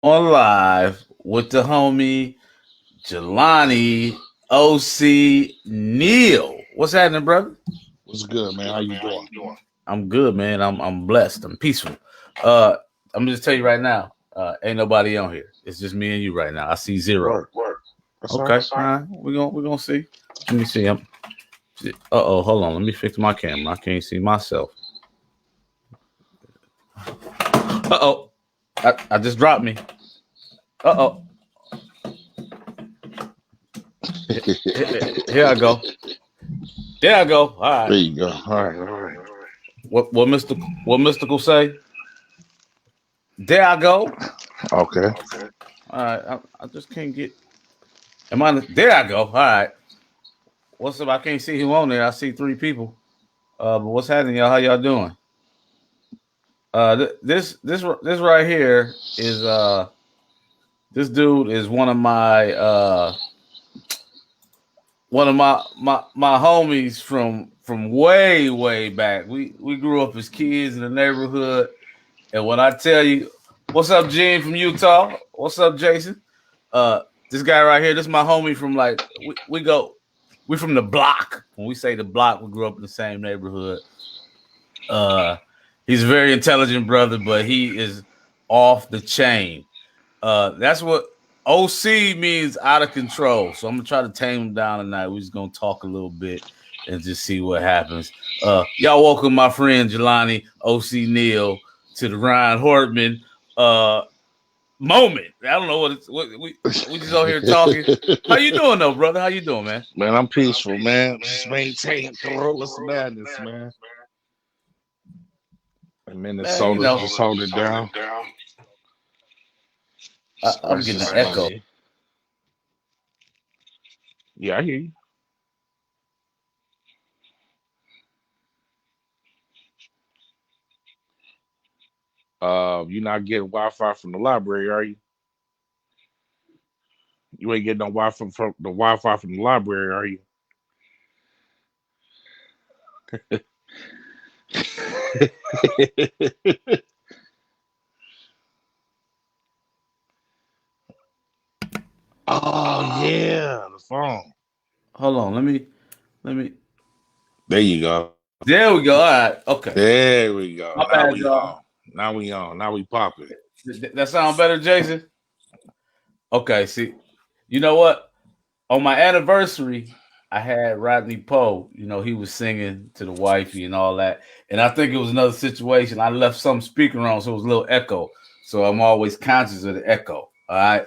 On live with the homie Jelani OC Neal. What's happening, brother? What's good, man? How you doing? I'm good, man. I'm blessed. I'm peaceful. Uh, I'm just tell you right now. Ain't nobody on here. It's just me and you right now. I see zero. Work. That's all Okay, right. all right. We're gonna see. Let me see. Uh oh. Hold on. Let me fix my camera. I can't see myself. Uh oh. I just dropped me. Uh oh. Here I go. There I go. All There right. you go. All right. What mystical say? There I go. Okay. All right. I just can't get. Am I? There I go. All right. What's up? I can't see who on there. I see three people. But what's happening, y'all? How y'all doing? This right here is this dude is one of my homies from way back. We grew up as kids in the neighborhood, and when I tell you, what's up, Gene from Utah? What's up, Jason? Uh, this guy right here, this is my homie from like we from the block. When we say the block, we grew up in the same neighborhood. Uh, he's a very intelligent brother, but he is off the chain. That's what OC means, out of control. So I'm gonna try to tame him down tonight. We're just gonna talk a little bit and just see what happens. Y'all welcome my friend Jelani OC Neal to the Ryan Hortman moment. I don't know what we just over here talking. How you doing though, brother? How you doing, man? Man, I'm peaceful, man. Just maintaining Corolla's madness, man. And Man, Minnesota's just hold it down. I'm That's getting an just echo. funny. Yeah, I hear you. You're not getting Wi-Fi from the library, are you? You ain't getting no Wi-Fi from the library, are you? Oh yeah, the phone. Hold on, let me. There you go. There we go. All right, okay. There we go. My Now bad, we y'all. on. Now we on. Now we popping. That sound better, Jason? Okay, see, you know what? On my anniversary, I had Rodney Poe. He was singing to the wifey and all that. And I think it was another situation. I left some speaker on, so it was a little echo. So I'm always conscious of the echo. All right.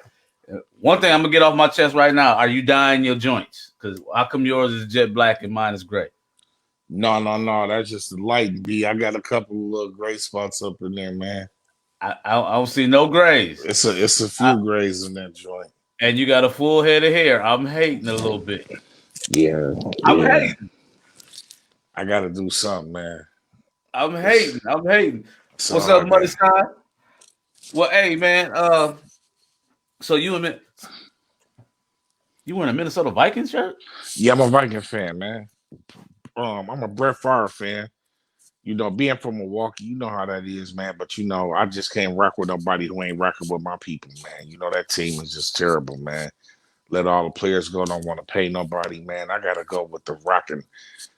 One thing I'm gonna get off my chest right now: are you dyeing your joints? Because how come yours is jet black and mine is gray? No. That's just the light, B. I got a couple of little gray spots up in there, man. I don't see no grays. It's a I, few grays in that joint. and you got a full head of hair. I'm hating a little bit. Yeah, I'm yeah. hating. I gotta do something, man. I'm It's, hating. I'm hating. it's What's all up, I Muddy got. Sky? Well, hey man. So you wearing a Minnesota Vikings shirt? Yeah, I'm a Viking fan, man. I'm a Brett Favre fan. Being from Milwaukee, you know how that is, man. But I just can't rock with nobody who ain't rocking with my people, man. That team is just terrible, man. Let all the players go. Don't want to pay nobody, man. I gotta go with the rocking.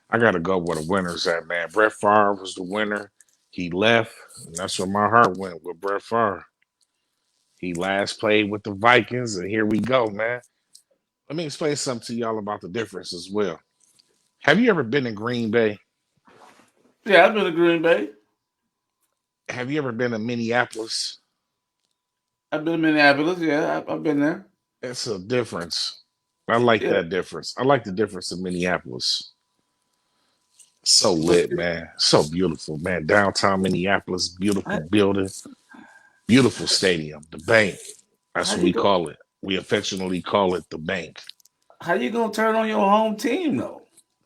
I gotta go where the winners at, man. Brett Favre was the winner. He left, and that's where my heart went with Brett Favre. He last played with the Vikings, and here we go, man. Let me explain something to y'all about the difference as well. Have you ever been in Green Bay? Yeah, I've been to Green Bay. Have you ever been in Minneapolis? I've been to Minneapolis. Yeah, I've been there. It's a difference. I like Yeah. that difference. I like the difference in Minneapolis. So What's lit, man. So beautiful, man. Downtown Minneapolis, beautiful building, beautiful stadium, the bank. how That's what you we go? call it. We affectionately call it the bank. How you gonna turn on your home team though?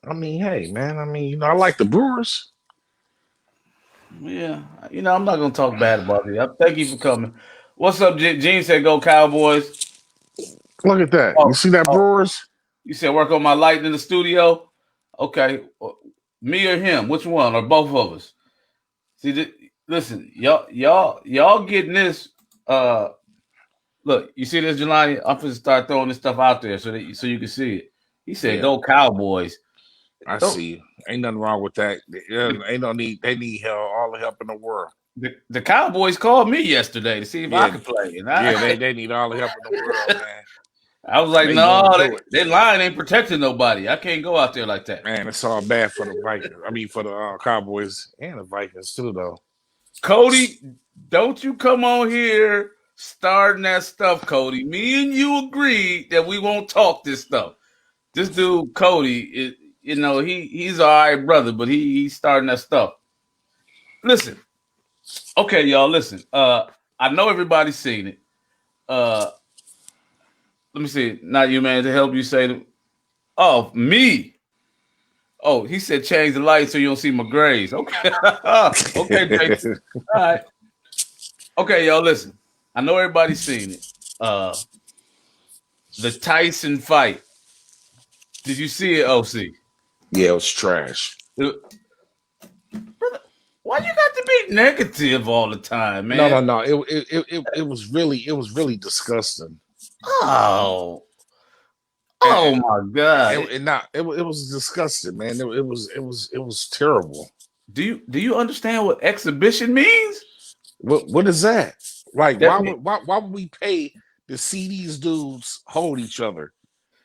I mean, hey, man. I mean, I like the Brewers. Yeah, I'm not gonna talk bad about you. Thank you for coming. What's up, Gene? Said go Cowboys. Look at that. You Oh, see that oh, Brewers? you said work on my lighting in the studio. Okay, me or him? Which one or both of us? See, listen, y'all getting this. Look, you see this, Jelani? I'm going to start throwing this stuff out there so you can see it. He said, Yeah, "Go Cowboys." I Don't see. Ain't nothing wrong with that. Ain't no need. They need help, all the help in the world. the Cowboys called me yesterday to see if I Yeah, could play, and they need all the help in the world, man. I was like, They "No, gonna do it, they line ain't protecting nobody. I can't go out there like that." man. It's all bad for the Vikings. I mean, for the Cowboys and the Vikings too, though. Cody, don't you come on here starting that stuff, Cody. Me and you agreed that we won't talk this stuff. This dude, Cody, he's all right, brother, but he's starting that stuff. Listen, okay, y'all, listen. I know everybody's seen it. Let me see. Not you, man, to help you say, oh, me. Oh, he said change the light so you don't see my grays. Okay. Okay, Jason. All right. Okay, y'all, listen. I know everybody's seen it. The Tyson fight. Did you see it, OC? Yeah, it was trash. Brother, why you got to be negative all the time, man? No. It was really disgusting. Oh, And, oh my God. it was disgusting, man. It was terrible. Do you understand what exhibition means? What is that? Like, That why would we pay to see these dudes hold each other?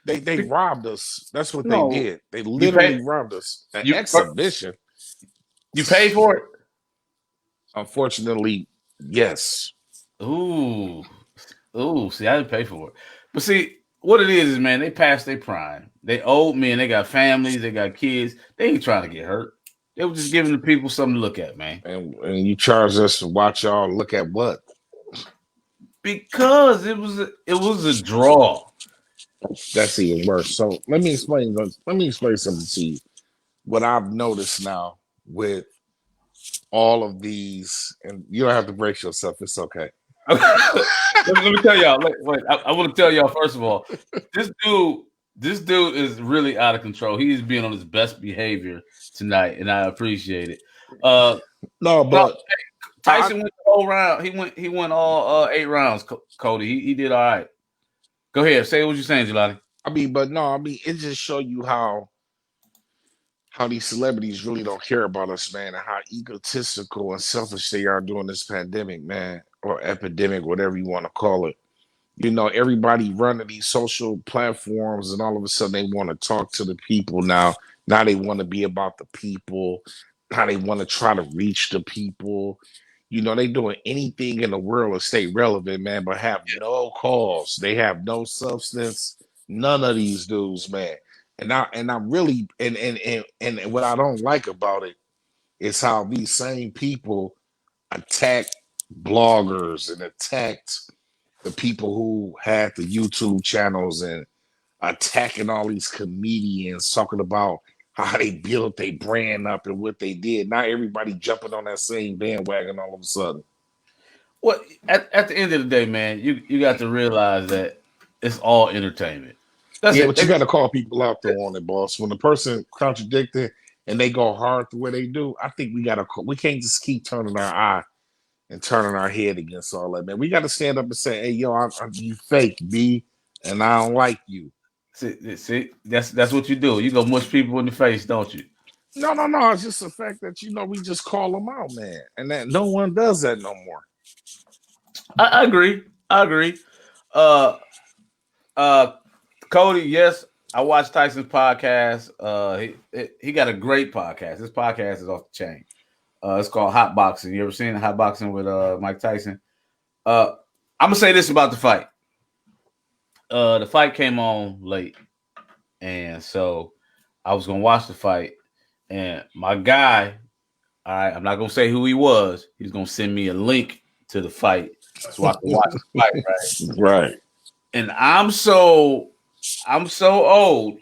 They robbed us. That's what they no, did. They you pay literally robbed us. An you exhibition. you pay for it. Unfortunately, yes. Ooh, ooh. See, I didn't pay for it, but see what it is, man. They passed their prime. They old men. They got families. They got kids. They ain't trying to get hurt. They were just giving the people something to look at, man. And you charge us to watch y'all look at what? Because it was a draw. That's even worse. So let me explain something to you. What I've noticed now with all of these, and you don't have to brace yourself. It's okay. Let me tell y'all. Wait, I want to tell y'all first of all, this dude is really out of control. He is being on his best behavior tonight, and I appreciate it. No, No, but Tyson went the whole round. He went all 8 rounds. Cody, he did all right. Go ahead, say what you're saying, Jelani. I mean, but no, I mean, it just show you how these celebrities really don't care about us, man, and how egotistical and selfish they are during this pandemic, man, or epidemic, whatever you want to call it. You know, everybody running these social platforms, and all of a sudden they want to talk to the people now. Now they want to be about the people. Now they want to try to reach the people. You know, they doing anything in the world to stay relevant, man, but have no cause. They have no substance. None of these dudes, man. And I really and what I don't like about it is how these same people attack bloggers and attacked the people who had the YouTube channels and attacking all these comedians, talking about how they built their brand up and what they did. Not everybody jumping on that same bandwagon all of a sudden. Well, at the end of the day, man, you got to realize that it's all entertainment. That's Yeah, it. but you got to call people out though on it, boss. When the person contradicting and they go hard the way they do, I think we can't just keep turning our eye and turning our head against all that, man. We got to stand up and say, "Hey, yo, you fake, B, and I don't like you." See, that's what you do. You go mush people in the face, don't you? No. It's just the fact that we just call them out, man, and that no one does that no more. I agree. I agree. Uh, uh, Cody, yes, I watched Tyson's podcast. He got a great podcast. His podcast is off the chain. It's called Hot Boxing. You ever seen Hot Boxing with Mike Tyson? I'm gonna say this about the fight. The fight came on late, and so I was gonna watch the fight, and my guy, all right, I'm not gonna say who he was. He's gonna send me a link to the fight so I can watch the fight, right? Right. And I'm so old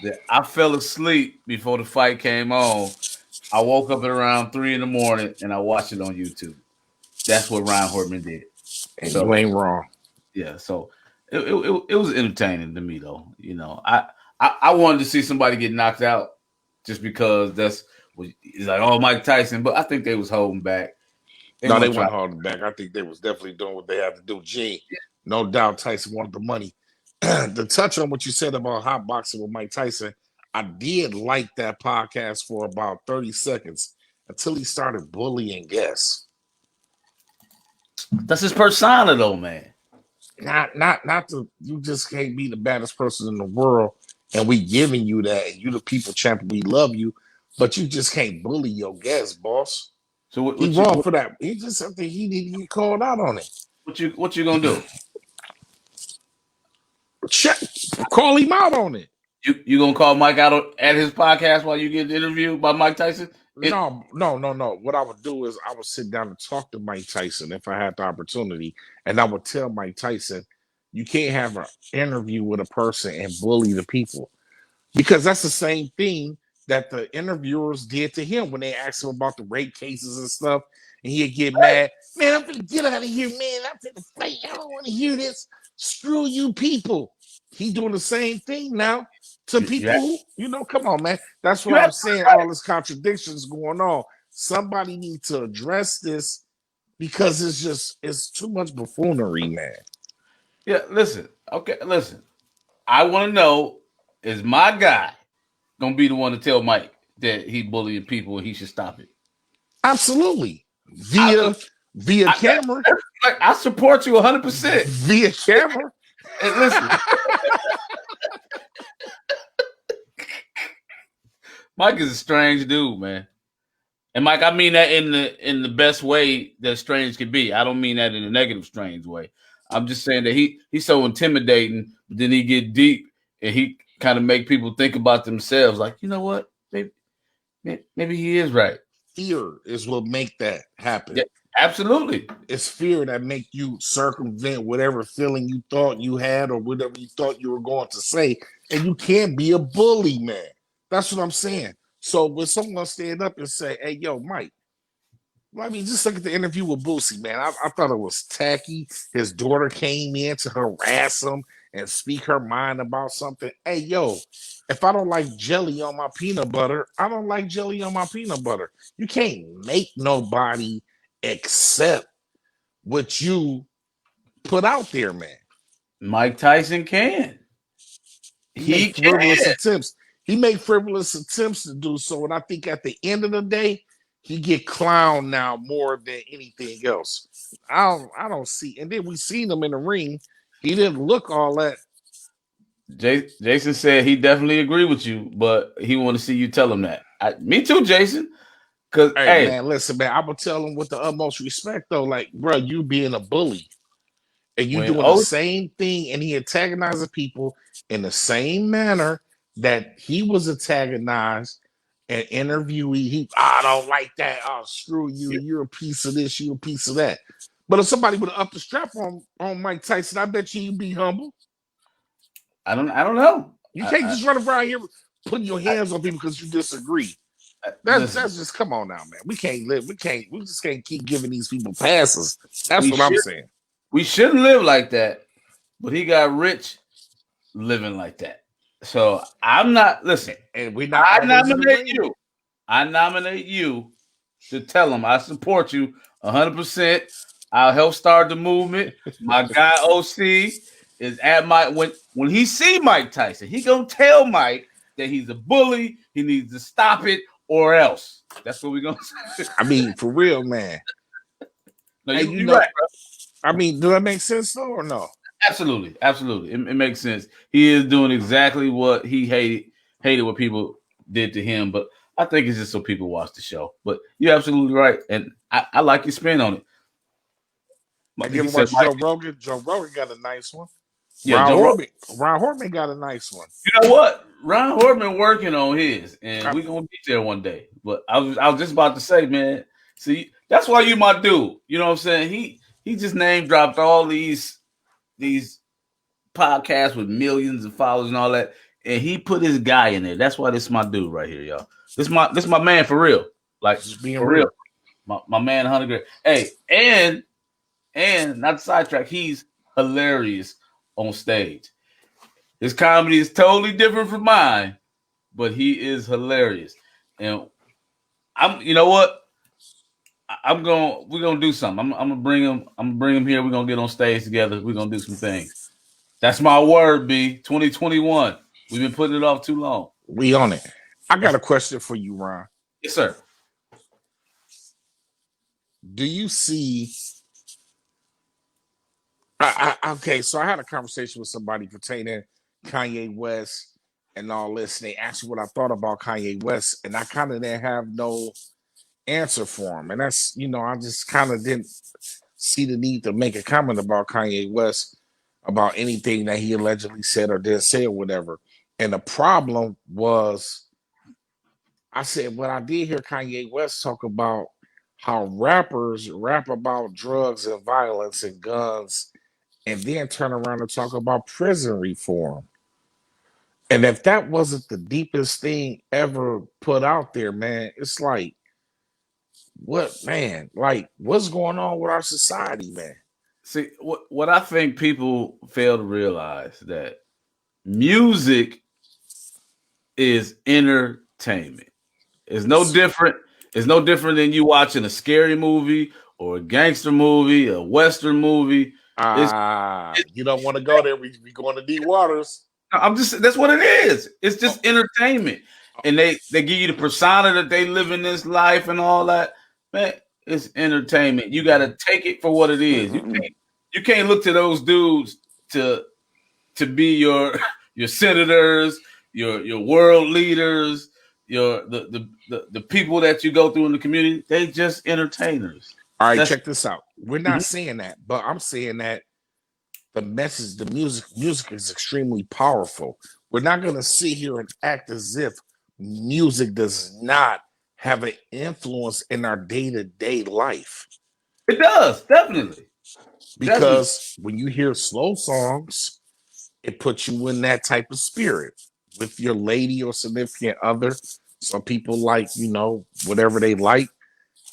that I fell asleep before the fight came on. I woke up at around 3 in the morning and I watched it on YouTube. That's what Ryan Hortman did. And So you ain't wrong. yeah, so it was entertaining to me though. You know, I wanted to see somebody get knocked out just because it's like, oh, Mike Tyson, but I think they was holding back. No, they weren't holding back. I think they was definitely doing what they had to do. No doubt Tyson wanted the money. To touch on what you said about hot boxing with Mike Tyson, I did like that podcast for about 30 seconds until he started bullying guests. That's his persona, though, man. Not to, you just can't be the baddest person in the world, and we giving you that, and you the people champion, we love you, but you just can't bully your guests, boss. So He wrong for that. He just something he need to get called out on it. What you gonna do? Check, call him out on it. You gonna call Mike out at his podcast while you get interviewed by Mike Tyson? No. What I would do is I would sit down and talk to Mike Tyson if I had the opportunity, and I would tell Mike Tyson, you can't have an interview with a person and bully the people, because that's the same thing that the interviewers did to him when they asked him about the rape cases and stuff, and he'd get mad. Man, I'm gonna get out of here, man. I'm gonna fight. I don't want to hear this. Screw you, people. He doing the same thing now to people who, come on, man. That's what I'm saying. All this contradictions going on. Somebody needs to address this because it's too much buffoonery, man. Yeah, listen. I want to know, is my guy gonna be the one to tell Mike that he bullying people and he should stop it? Absolutely. Via camera. I support you 100%. Via camera. And listen. Mike is a strange dude, man. And Mike, I mean that in the best way that strange could be. I don't mean that in a negative, strange way. I'm just saying that he's so intimidating, but then he get deep and he kind of make people think about themselves. Like, you know what? Maybe he is right. Fear is what make that happen. Yeah, absolutely. It's fear that make you circumvent whatever feeling you thought you had or whatever you thought you were going to say. And you can't be a bully, man. That's what I'm saying. So when someone stand up and say, hey, yo, Mike, I mean, just look at the interview with Boosie, man. I thought it was tacky. His daughter came in to harass him and speak her mind about something. Hey, yo, if I don't like jelly on my peanut butter, I don't like jelly on my peanut butter. You can't make nobody accept what you put out there, man. Mike Tyson can. He frivolous attempts. He made frivolous attempts to do so, and I think at the end of the day, he get clowned now more than anything else. I don't see. And then we seen him in the ring. He didn't look all that. Jason said he definitely agree with you, but he want to see you tell him that. Me too, Jason. Because hey, man, listen, man, I'm gonna tell him with the utmost respect, though. Like, bro, you being a bully and you doing the same thing, and he antagonizing people in the same manner that he was antagonized and interviewee. I don't like that. Oh, screw you. Yeah. You're a piece of this. You're a piece of that. But if somebody would have upped the strap on Mike Tyson, I bet you'd be humble. I don't know. You can't just run around here putting your hands on people because you disagree. That's just, come on now, man. We just can't keep giving these people passes. That's what I'm saying. We shouldn't live like that, but he got rich living like that. So I'm not, listen, and we're not. I nominate you to tell him I support you 100%. I'll help start the movement. My guy OC is at when he see Mike Tyson, he gonna tell Mike that he's a bully. He needs to stop it or else. That's what we're gonna say. I mean, for real, man. No, you're right, bro. I mean, do that make sense though, or no? Absolutely. It makes sense. He is doing exactly what he hated what people did to him, but I think it's just so people watch the show. But you're absolutely right, and I like your spin on it. I give him watch Joe Rogan. Joe Rogan got a nice one. Yeah, Ron Hortman got a nice one. You know what? Ron Hortman working on his, and we're gonna be there one day. But I was just about to say, man. See, that's why you my dude. You know what I'm saying? He just name dropped all these podcasts with millions of followers and all that, and he put his guy in there. That's why this is my dude right here, y'all. This my man for real. Like, just being for real. My man, 100 Hey, and not to sidetrack, he's hilarious on stage. His comedy is totally different from mine, but he is hilarious. And you know what? we're gonna do something. I'm gonna bring him. I'm gonna bring him here. We're gonna get on stage together. We're gonna do some things. That's my word, B. 2021. We've been putting it off too long. We on it. I got a question for you, Ron. Yes, sir. Do you see? Okay, so I had a conversation with somebody pertaining Kanye West and all this, and they asked me what I thought about Kanye West, and I kind of didn't have no answer for him, and that's I just kind of didn't see the need to make a comment about Kanye West about anything that he allegedly said or did say or whatever. And the problem was, I said, when I did hear Kanye West talk about how rappers rap about drugs and violence and guns, and then turn around and talk about prison reform. And if that wasn't the deepest thing ever put out there, man, it's like, what, man? Like, what's going on with our society, man? See, what I think people fail to realize that music is entertainment. It's no different. It's no different than you watching a scary movie or a gangster movie, a western movie. It's, You don't want to go there. We going to deep waters. I'm just that's what it is. It's just entertainment. And they give you the persona that they live in this life and all that. Man, it's entertainment. You gotta take it for what it is. You can't look to those dudes to be your senators, your world leaders, the people that you go through in the community. They just entertainers. All right, check this out. We're not saying that, but I'm saying that the message, the music is extremely powerful. We're not going to sit here and act as if music does not have an influence in our day-to-day life. It does, definitely. Because when you hear slow songs, it puts you in that type of spirit with your lady or significant other. Some people like, whatever they like,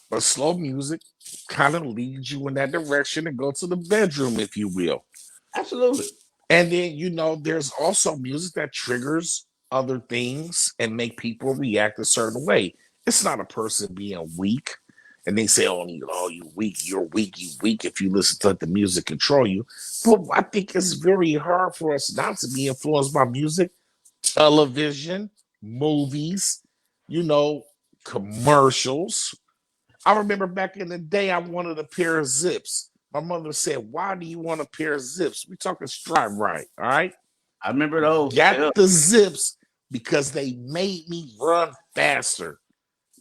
but slow music kind of leads you in that direction and go to the bedroom, if you will. Absolutely. And then, there's also music that triggers other things and make people react a certain way. It's not a person being weak. And they say, oh, you weak, you're weak, you weak if you listen to the music control you. But I think it's very hard for us not to be influenced by music, television, movies, commercials. I remember back in the day, I wanted a pair of zips. My mother said, why do you want a pair of zips? We talking Stripe Right, all right? I remember those. Got the zips because they made me run faster.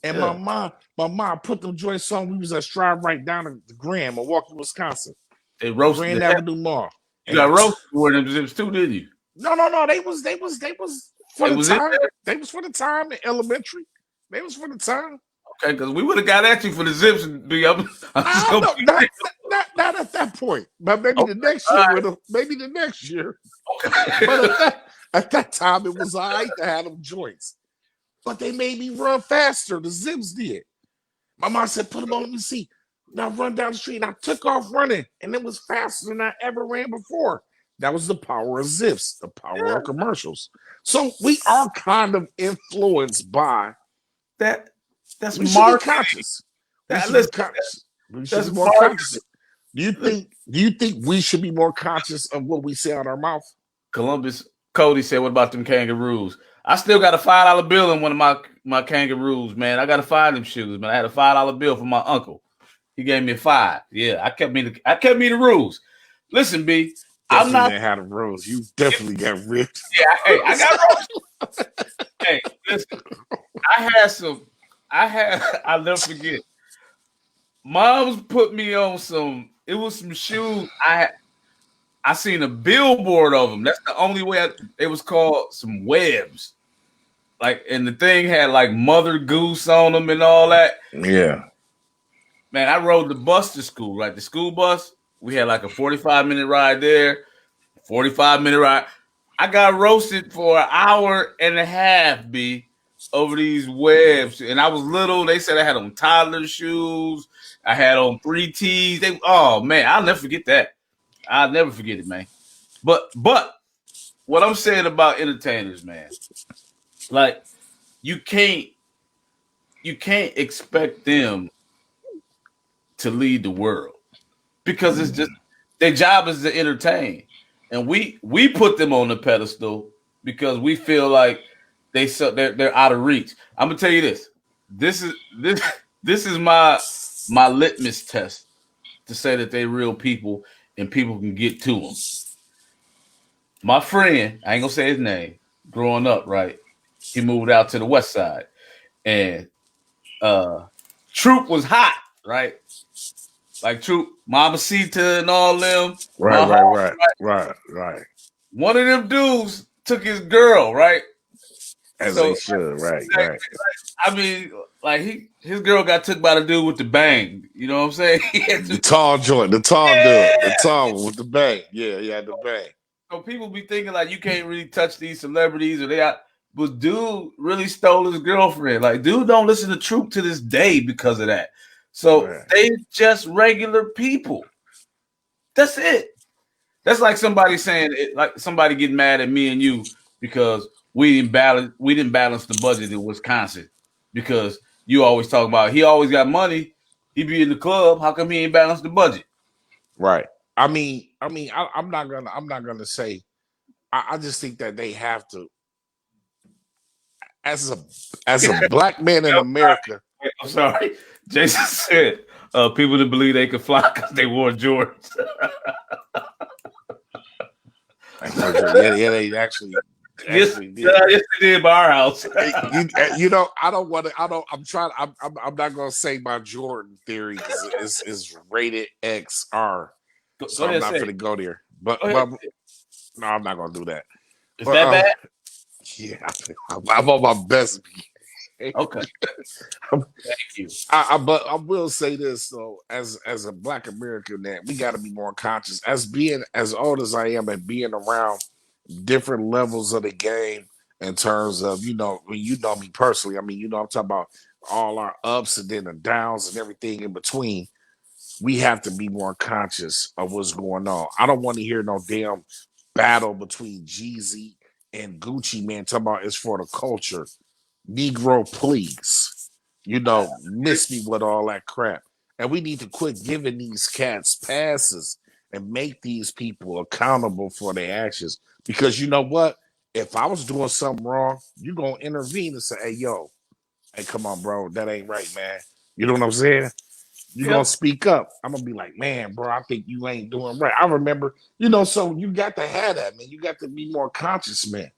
And my mom put them joints on. We was at Stripe Right down at the Grand, Milwaukee, Wisconsin. They roasted Grand Avenue Mall. You got roasted for them zips too, didn't you? No. They was for the time. They was for the time in elementary. They was for the time. Okay, because we would have got at you for the zips and be up. Not at that point, but maybe the next year. Maybe the next year. Okay. But at that time, it was all right to have them joints. But they made me run faster. The zips did. My mom said, "Put them on. Let me see." Now run down the street. And I took off running, and it was faster than I ever ran before. That was the power of zips, the power of commercials. So we are kind of influenced by that. That's we should be conscious. We should be more conscious. Do you think we should be more conscious of what we say out our mouth? Columbus Cody said, "What about them kangaroos?" I still got a $5 bill in one of my kangaroos, man. I got to find them shoes, man. I had a $5 bill from my uncle. He gave me a $5. Yeah, I kept me the rules. Listen, B, I'm not had the rules. You definitely got ripped. Yeah, hey, I got rules. Hey, listen, I'll never forget. Mom's put me on some shoes. I seen a billboard of them. That's the only way it was called some webs. Like, and the thing had like Mother Goose on them and all that. Yeah. Man, I rode the bus to school, like the school bus. We had like a 45-minute ride there, 45-minute ride. I got roasted for an hour and a half, B, over these webs. And I was little. They said I had on toddler shoes. I had on 3Ts. Oh, man, I'll never forget that. I'll never forget it, man. But what I'm saying about entertainers, man, like you can't expect them to lead the world because it's just Mm. their job is to entertain, and we put them on the pedestal because we feel like they're out of reach. I'm gonna tell you this. This this is my litmus test to say that they real people and people can get to them. My friend, I ain't gonna say his name. Growing up, right, he moved out to the west side, and uh, Troop was hot, right? Like Troop, Mama Sita and all them, Right, my right, home. right, right, right. One of them dudes took his girl, right? As So they should, right, right. I mean, like his girl got took by the dude with the bang. You know what I'm saying? He had The to, tall joint, the tall dude, the yeah. tall one with the bang. Yeah, yeah, the bang. So people be thinking like you can't really touch these celebrities or they out. But dude really stole his girlfriend. Like, dude don't listen to Troop to this day because of that. So Right, they just regular people. That's it. That's like somebody saying it, like somebody getting mad at me and you because we didn't balance the budget in Wisconsin because you always talk about he always got money, he be in the club. How come he ain't balanced the budget? right. I'm not gonna say. I just think that they have to, as a as a black man in America. I'm sorry. Jason said people that believe they could fly because they wore Jordans. Yeah, yeah, they yes, actually did. yes, they did by our house. I don't want to. I don't. I'm trying. I'm not gonna say my Jordan theory because is rated XR, Go so I'm ahead, not say gonna it. go there. But Go ahead. but no, I'm not gonna do that. Is But that bad? yeah, I'm on my best. Okay, thank you. But I will say this though, as a Black American, that we got to be more conscious. As being as old as I am and being around different levels of the game in terms of when you know me personally. I mean, I'm talking about all our ups and then the downs and everything in between. We have to be more conscious of what's going on. I don't want to hear no damn battle between Jeezy and Gucci man talking about it's for the culture. Negro, please. Miss me with all that crap. And we need to quit giving these cats passes and make these people accountable for their actions. Because you know what? If I was doing something wrong, you're going to intervene and say, hey, yo, hey, come on, bro. That ain't right, man. You know what I'm saying? You're going Yep. to speak up. I'm going to be like, man, bro, I think you ain't doing right. I remember, so you got to have that, man. You got to be more conscious, man.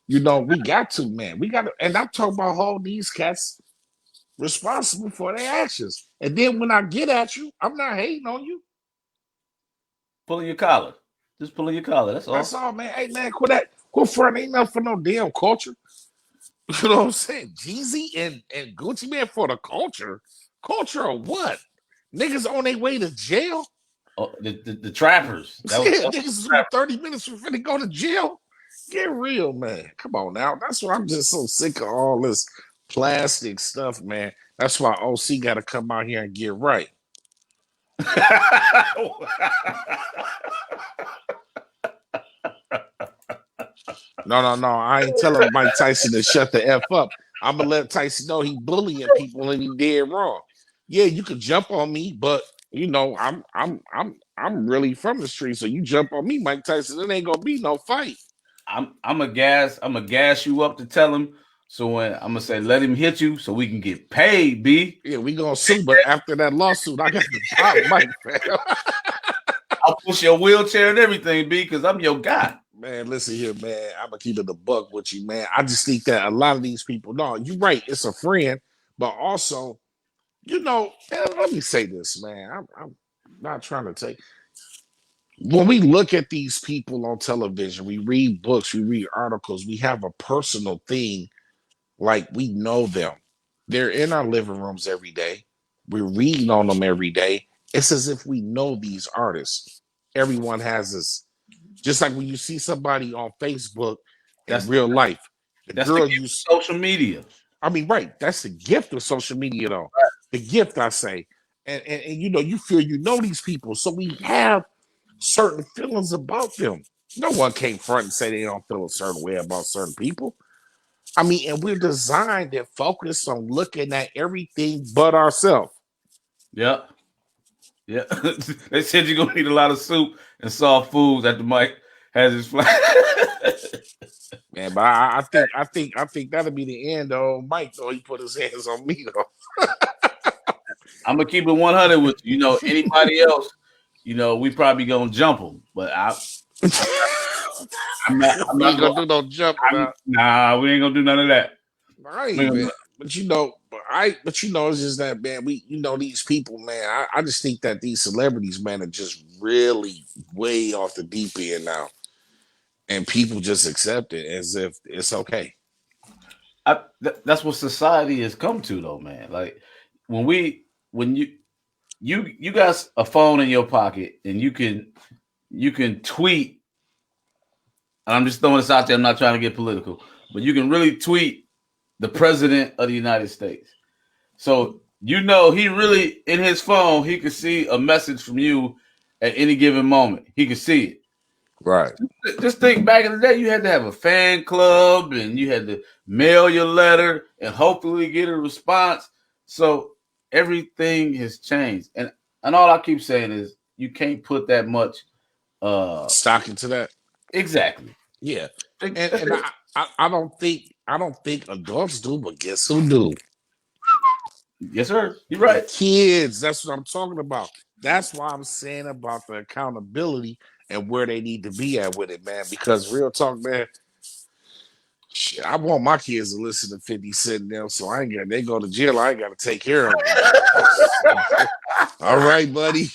We got to, man. We got to, and I'm talking about all these cats responsible for their actions. And then when I get at you, I'm not hating on you. Pulling your collar. Just pulling your collar. That's That's all. all, man. Hey, man, quit that. Quit front. Ain't nothing for no damn culture. You know what I'm saying? Jeezy and Gucci man for the culture. Culture or what? Niggas on their way to jail. Oh, the trappers. Yeah, That was niggas is on 30 minutes for finna go to jail. Get real, man. Come on now. That's why I'm just so sick of all this plastic stuff, man. That's why OC got to come out here and get right. No, no, no. I ain't telling Mike Tyson to shut the F up. I'm gonna let Tyson know he bullying people and he did wrong. Yeah, you could jump on me, but I'm really from the street. So you jump on me, Mike Tyson, it ain't gonna be no fight. I'm a gas you up to tell him. So when I'm gonna say let him hit you so we can get paid, B. Yeah, we gonna sue, but after that lawsuit, I got to pop Mike, fam. I'll push your wheelchair and everything, B, because I'm your guy. Man, listen here, man. I'm gonna keep it a buck with you, man. I just think that a lot of these people, no, you're right, it's a friend, but also, let me say this, man. I'm not trying to take when we look at these people on television, we read books, we read articles, we have a personal thing, like we know them. They're in our living rooms every day. We're reading on them every day. It's as if we know these artists. Everyone has this. Just like when you see somebody on Facebook in That's real life, the that's the girl gift you, of social media. I mean, right? That's the gift of social media, though. The gift, I say, and you feel these people, so we have certain feelings about them. No one came front and say they don't feel a certain way about certain people. I mean, and we're designed and focused on looking at everything but ourselves. Yep. Yeah, they said you're gonna need a lot of soup and soft foods after Mike has his flight. Man, but I think that'll be the end though. Mike though, he put his hands on me I'm gonna keep it 100 with you. You know, anybody else, you know, we probably gonna jump them, but though. I'm We not ain't going. gonna do no jumping I'm now. nah. We ain't gonna do none of that. We Right, ain't gonna man. do But you know, it's just that man. These people, man. I just think that these celebrities, man, are just really way off the deep end now, and people just accept it as if it's okay. that's what society has come to, though, man. Like when you got a phone in your pocket and you can tweet. And I'm just throwing this out there. I'm not trying to get political, but you can really tweet the president of the United States. So you know he really in his phone he could see a message from you at any given moment. He could see it. Right, Just think back in the day, you had to have a fan club and you had to mail your letter and hopefully get a response. So everything has changed. And all I keep saying is you can't put that much stock into that. exactly. Yeah, and I don't think adults do, but guess who do? Yes, sir. You're The right. kids. That's what I'm talking about. That's why I'm saying about the accountability and where they need to be at with it, man. Because real talk, man. Shit, I want my kids to listen to 50 Cent now, so I ain't got they go to jail. I ain't got to take care of them, man. All right, buddy.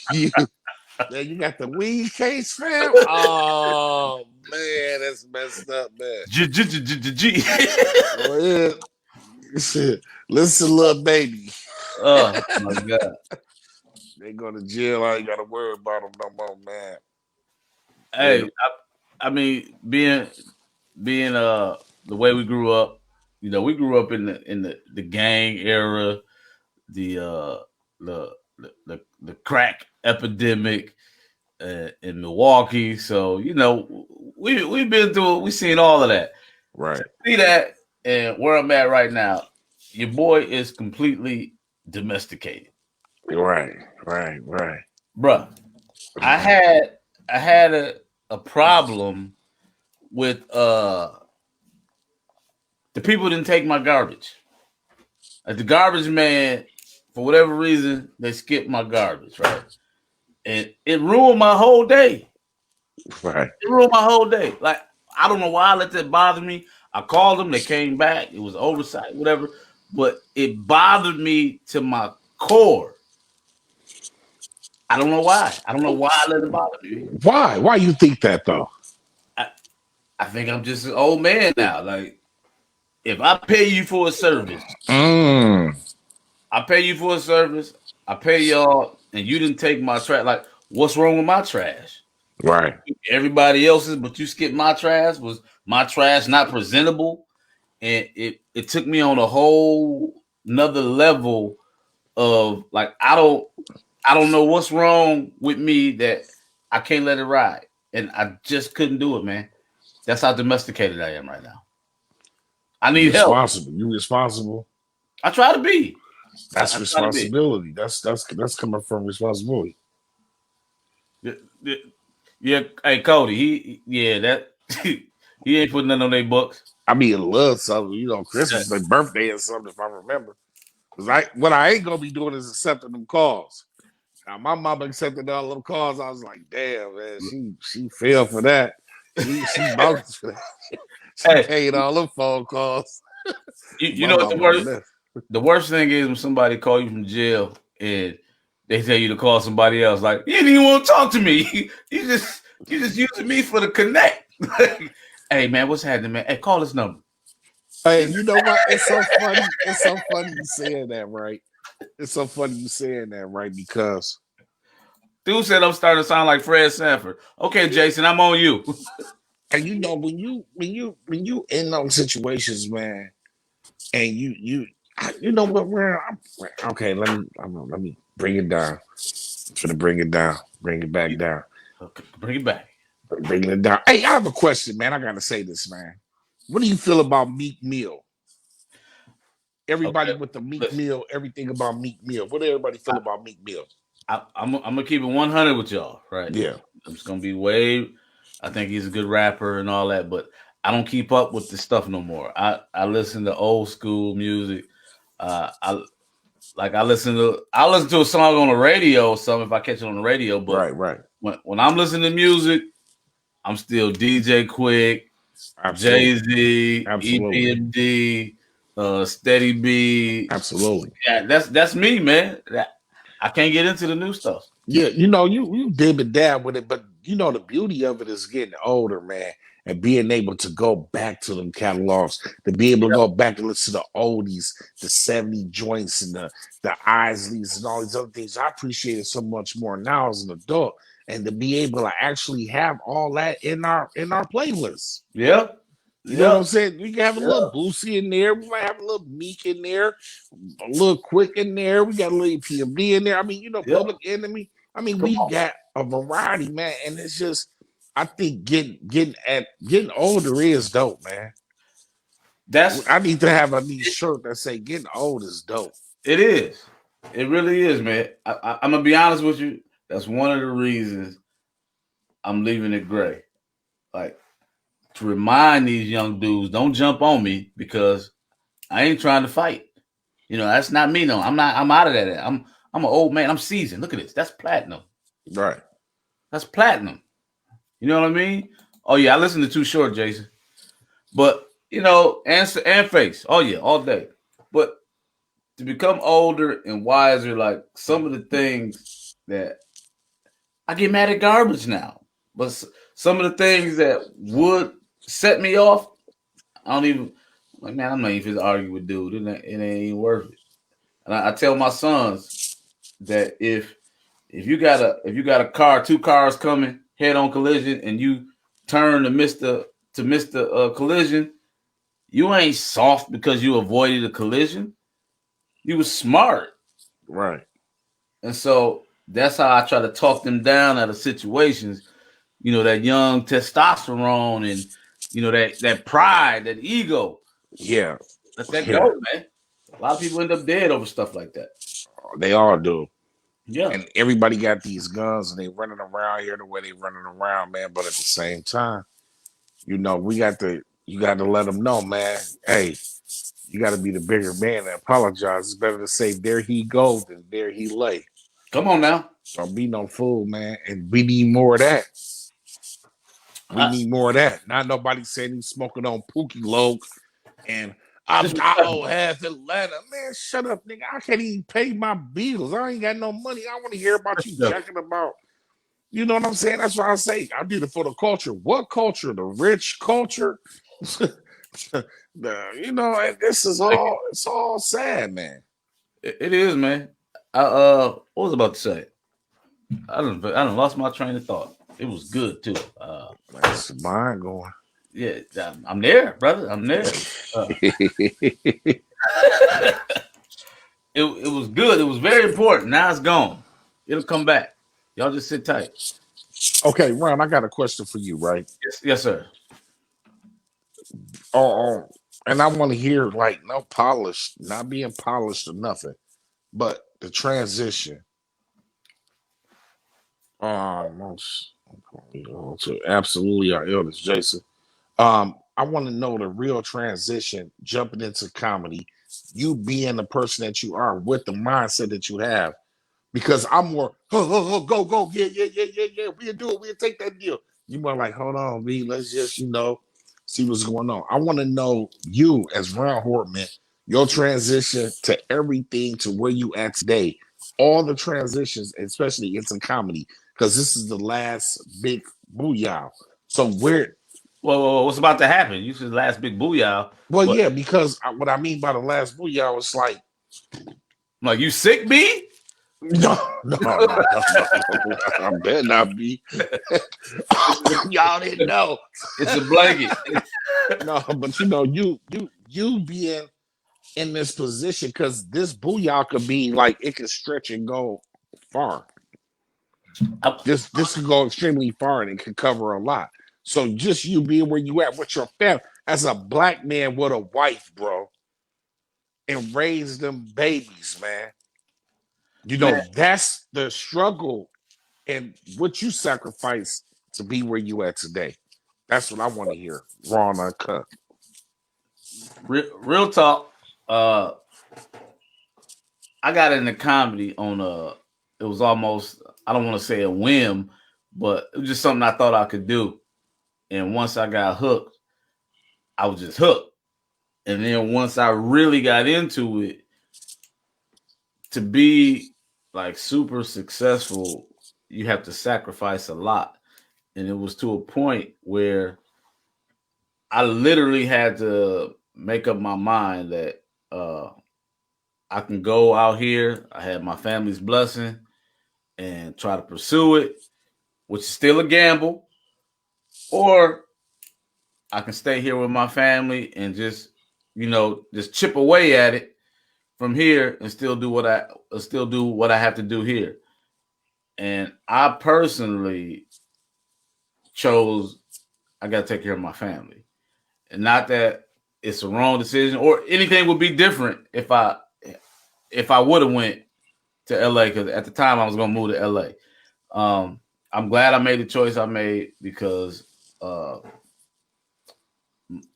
Man, you got the weed case, fam. Oh man, that's messed up, man. G. Go ahead. Listen, little baby. Oh my god. They go to jail. I ain't got to worry about them no more, man. Hey, I mean, being the way we grew up, you know, we grew up in the gang era, the uh the crack epidemic in Milwaukee. So you know, we've been through, we seen all of that. Right, See that, and where I'm at right now, your boy is completely domesticated, right, right. bruh. I had I had a problem with the people didn't take my garbage. Like the garbage man, for whatever reason, they skipped my garbage, right? And it ruined my whole day. Right. It ruined my whole day. Like I don't know why I let that bother me. I called them, they came back. It was oversight, whatever. But it bothered me to my core. I don't know why. I don't know why I let it bother me. Why? Why you think that though? I, I think I'm just an old man now. Like if I pay you for a service, Mm, I pay you for a service, I pay y'all, and you didn't take my trash. Like, what's wrong with my trash? right. Everybody else's, but you skipped my trash. Was my trash not presentable? And it took me on a whole another level of like I don't know what's wrong with me that I can't let it ride. And I just couldn't do it, man. That's how domesticated I am right now. I You need help. responsible. You responsible. I try to be. That's I try to be. responsibility. That's coming from responsibility. Yeah, yeah, yeah, hey Cody, yeah, that he ain't putting nothing on their books. I mean, love something. Yeah. Christmas, their birthday or something. If I remember, because what I ain't gonna be doing is accepting them calls. Now, my mama accepted all them calls. I was like, damn, man, she fell for that. She bounced for that. She Hey, paid all them phone calls. you My know what the mama on worst this. the worst thing is when somebody call you from jail and they tell you to call somebody else. Like you didn't even want to talk to me. You just using me for the connect. Hey man, what's happening, man? Hey, call this number. Hey, you know what? It's so funny. It's so funny you saying that, right? It's so funny you saying that, right? Because Dude said I'm starting to sound like Fred Sanford. Okay, Jason, I'm on you. and when you in those situations, man, and you know what? Okay. Let me bring it down. I'm gonna bring it down. Bring it back down. Okay, bring it back. Bringing it down. Hey, I have a question, man. I gotta say this, man. What do you feel about Meek Mill? Everybody Okay, with the Meek listen. Mill, everything about Meek Mill. What do everybody feel about Meek Mill? I'm gonna keep it 100 with y'all, right? Yeah, I'm just gonna be way. I think he's a good rapper and all that, but I don't keep up with the stuff no more. I listen to old school music. I like I listen to a song on the radio or something if I catch it on the radio. But right, right. when I'm listening to music, I'm still DJ Quick, Jay Absolutely, Z, absolutely, EPMD, Steady B. absolutely. Yeah, that's me, man. I can't get into the new stuff. Yeah, you dib and dab with it, but the beauty of it is getting older, man, and being able to go back to them catalogs, to be able to go back and listen to the oldies, the 70 joints and the Isleys and all these other things. I appreciate it so much more now as an adult, and to be able to actually have all that in our playlist. Yeah, You know what I'm yeah, saying? We can have a yeah, little Boosie in there. We might have a little Meek in there, a little Quick in there. We got a little PMD in there. I mean, yeah. Public Enemy. I mean, Come we on, got a variety, man. And it's just, I think getting older is dope, man. that's I need to have a new shirt that say "Getting old is dope." it is. It really is, man. I'm gonna be honest with you. That's one of the reasons I'm leaving it gray. Like to remind these young dudes, don't jump on me because I ain't trying to fight. That's not me. No, I'm not. I'm out of that. I'm an old man. I'm seasoned. Look at this. That's platinum. Right. That's platinum. You know what I mean? Oh yeah, I listen to Too Short, Jason. But answer and face. Oh yeah, all day. But to become older and wiser, like some of the things that I get mad at garbage now. But some of the things that would set me off, I don't even like. Man, I'm not even argue with dude. It ain't even worth it. And I tell my sons that if you got a car, two cars coming head on collision, and you turn to miss the collision, you ain't soft because you avoided a collision. You was smart. Right. And so that's how I try to talk them down out of situations. That young testosterone and that pride, that ego. Yeah. Let that Yeah. go, man. A lot of people end up dead over stuff like that. They all do. Yeah. And everybody got these guns and they running around here the way they running around, man. But at the same time, you got to let them know, man. Hey, you got to be the bigger man and apologize. It's better to say there he goes than there he lay. Come on now. Don't be no fool, man. And we need more of that. We I, need more of that. Not nobody saying he's smoking on Pookie Low and I owe disrespectful. half Atlanta. Man, shut up, nigga. I can't even pay my bills. I ain't got no money. I want to hear about you jacking about. You know what I'm saying? That's why I say I did it for the culture. What culture? The rich culture? This is all it's all sad, man. It is, man. What was I about to say? I done lost my train of thought. It was good too. That's mine going. Yeah, I'm there, brother. I'm there. It was good. It was very important. Now it's gone. It'll come back. Y'all just sit tight. Okay, Ron, I got a question for you, right? Yes, sir. Oh, and I want to hear like no polish, not being polished or nothing, but the transition. Most to absolutely our eldest, Jason. I want to know the real transition jumping into comedy, you being the person that you are with the mindset that you have. Because I'm more, go, go, yeah, yeah, yeah, yeah, yeah. We'll do it. We'll take that deal. You more like, hold on, B, let's just, see what's going on. I want to know you as Ron Hortman, your transition to everything to where you at today, all the transitions, especially into comedy, because this is the last big booyah. So where Well, what's about to happen? You said last big booyah. Well, What? yeah, because what I mean by the last booyah was like, Like you sick, B? no, no, no, no, no, no. I better not be. Y'all didn't know. It's a blanket. No, but you being in this position because this booyah could be like it could stretch and go far. I- This could go extremely far and it could cover a lot. So just you being where you at with your family as a black man with a wife, bro, and raise them babies, man. You Man, know, that's the struggle and what you sacrifice to be where you at today. That's what I want to hear. Raw and uncut. real talk. Uh, I got into comedy on it was almost, I don't want to say a whim, but it was just something I thought I could do. And once I got hooked, I was just hooked. And then once I really got into it, to be like super successful, you have to sacrifice a lot. And it was to a point where I literally had to make up my mind that I can go out here. I had my family's blessing and try to pursue it, which is still a gamble, or I can stay here with my family and just, just chip away at it from here and still do what I have to do here. And I personally chose I got to take care of my family, and not that it's a wrong decision or anything would be different if I would have went to LA, because at the time I was going to move to LA. I'm glad I made the choice I made because uh,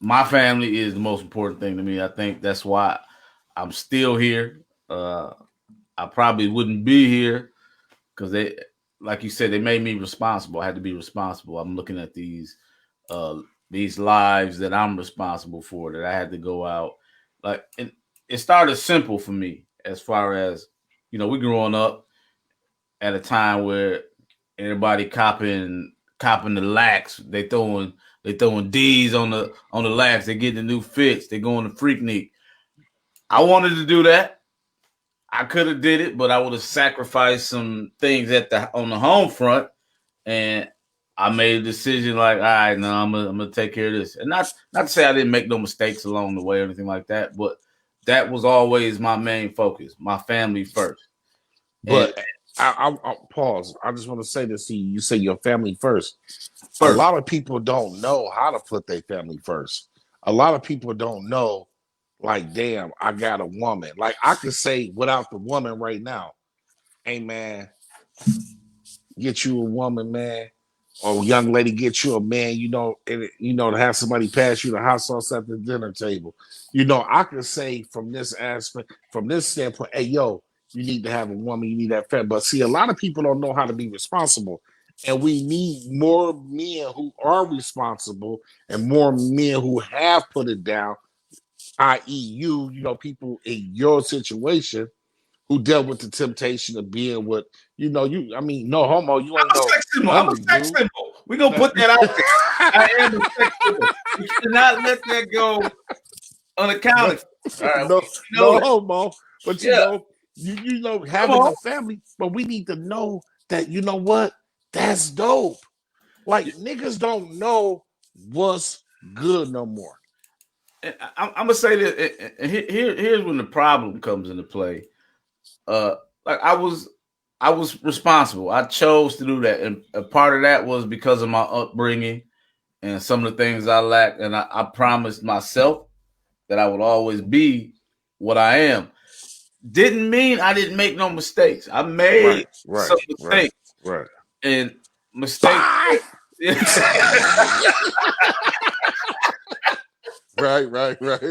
my family is the most important thing to me. I think that's why I'm still here. I probably wouldn't be here because they, like you said, they made me responsible. I had to be responsible. I'm looking at uh, these lives that I'm responsible for, that I had to go out. Like, and it started simple for me as far as, we growing up at a time where everybody copping the lax. They throwing D's on the lax. They getting the new fits. They going to Freaknik. I wanted to do that. I could have did it, but I would have sacrificed some things on the home front, and I made a decision like, all right, no, I'm gonna take care of this, and not to say I didn't make no mistakes along the way or anything like that, but that was always my main focus, my family first. And But I pause. I just want to say this to you. You say your family first. A first, lot of people don't know how to put their family first. A lot of people don't know, like, damn, I got a woman. Like, I could say without the woman right now, hey, man, get you a woman, man. Or young lady, get you a man, to have somebody pass you the hot sauce at the dinner table. I could say from this aspect, from this standpoint, hey, yo, you need to have a woman, you need that family. But see, a lot of people don't know how to be responsible. And we need more men who are responsible and more men who have put it down, i.e., people in your situation who dealt with the temptation of being with, no homo, you ain't I'm a no sex symbol. I'm a ugly sex dude. symbol. We're gonna put that out there. I am a sex symbol. We cannot let that go no, unaccounted. All right, no, we know no that. homo. But Yeah, come having on. a family, but we need to know that you know what? That's dope. Like niggas don't know what's good no more. I'm gonna say this. And here's when the problem comes into play. Like I was responsible. I chose to do that, and a part of that was because of my upbringing and some of the things I lacked. And I promised myself that I would always be what I am. Didn't mean I didn't make no mistakes. I made Right, right, some right, mistakes, right. and mistakes. Bye. Right, right, right.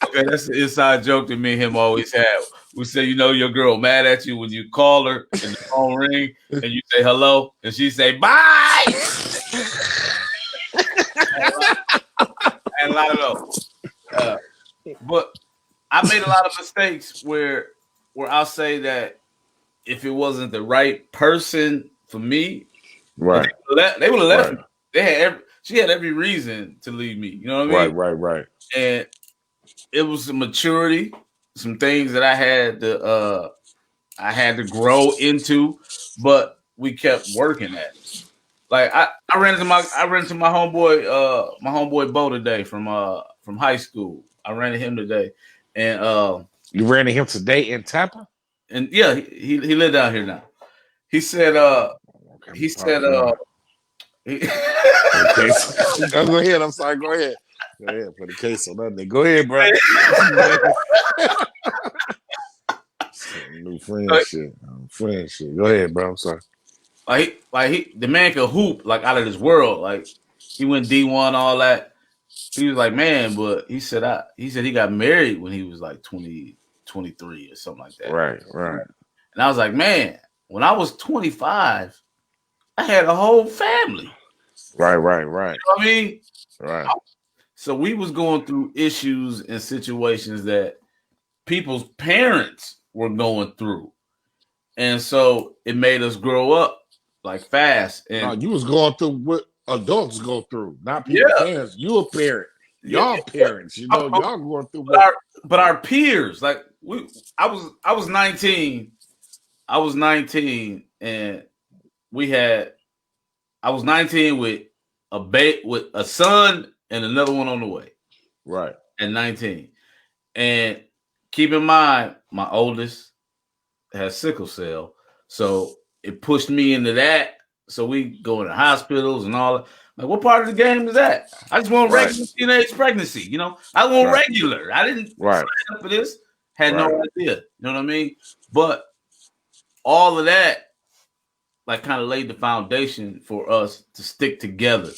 Okay, that's the inside joke that me and him always have. We say, your girl mad at you when you call her and the phone ring and you say hello and she say bye. And a lot of those. Uh, but I made a lot of mistakes where I'll say that if it wasn't the right person for me, because Right, they would have left right, me. She had every reason to leave me. You know what I right, mean? right, right. And it was some maturity, some things that I had to grow into, but we kept working at it. Like I ran into my homeboy Bo today from high school. I ran into him today, and You ran into him today in Tampa? yeah, he lived out here now. He said Okay, he oh, said go ahead. he, For the case. Go ahead. I'm sorry. Go ahead. Go ahead. For the case on nothing. Go ahead, bro. New friend shit. Friend shit. Go ahead, bro. I'm sorry. The man could hoop like out of this world. Like he went D1, all that. He was like, man, but he said he got married when he was like 20, 23 or something like that. Right, right. And I was like, man, when I was 25, I had a whole family. Right. You know what I mean? Right. So we was going through issues and situations that people's parents were going through. And so it made us grow up like fast. No, And you was going through what adults go through, not people yeah, parents. You a parent. yeah. Y'all parents, y'all going through But what our peers, like I was 19. I was 19 and we had I was 19 with with a son and another one on the way. right. At 19. And keep in mind, my oldest has sickle cell. So it pushed me into that. So we go into hospitals and all that. Like, what part of the game is that? I just want Right. regular teenage pregnancy, you know. I want Right. regular. I didn't Right. sign up for this. Had Right. no idea. You know what I mean? But all of that like kind of laid the foundation for us to stick together.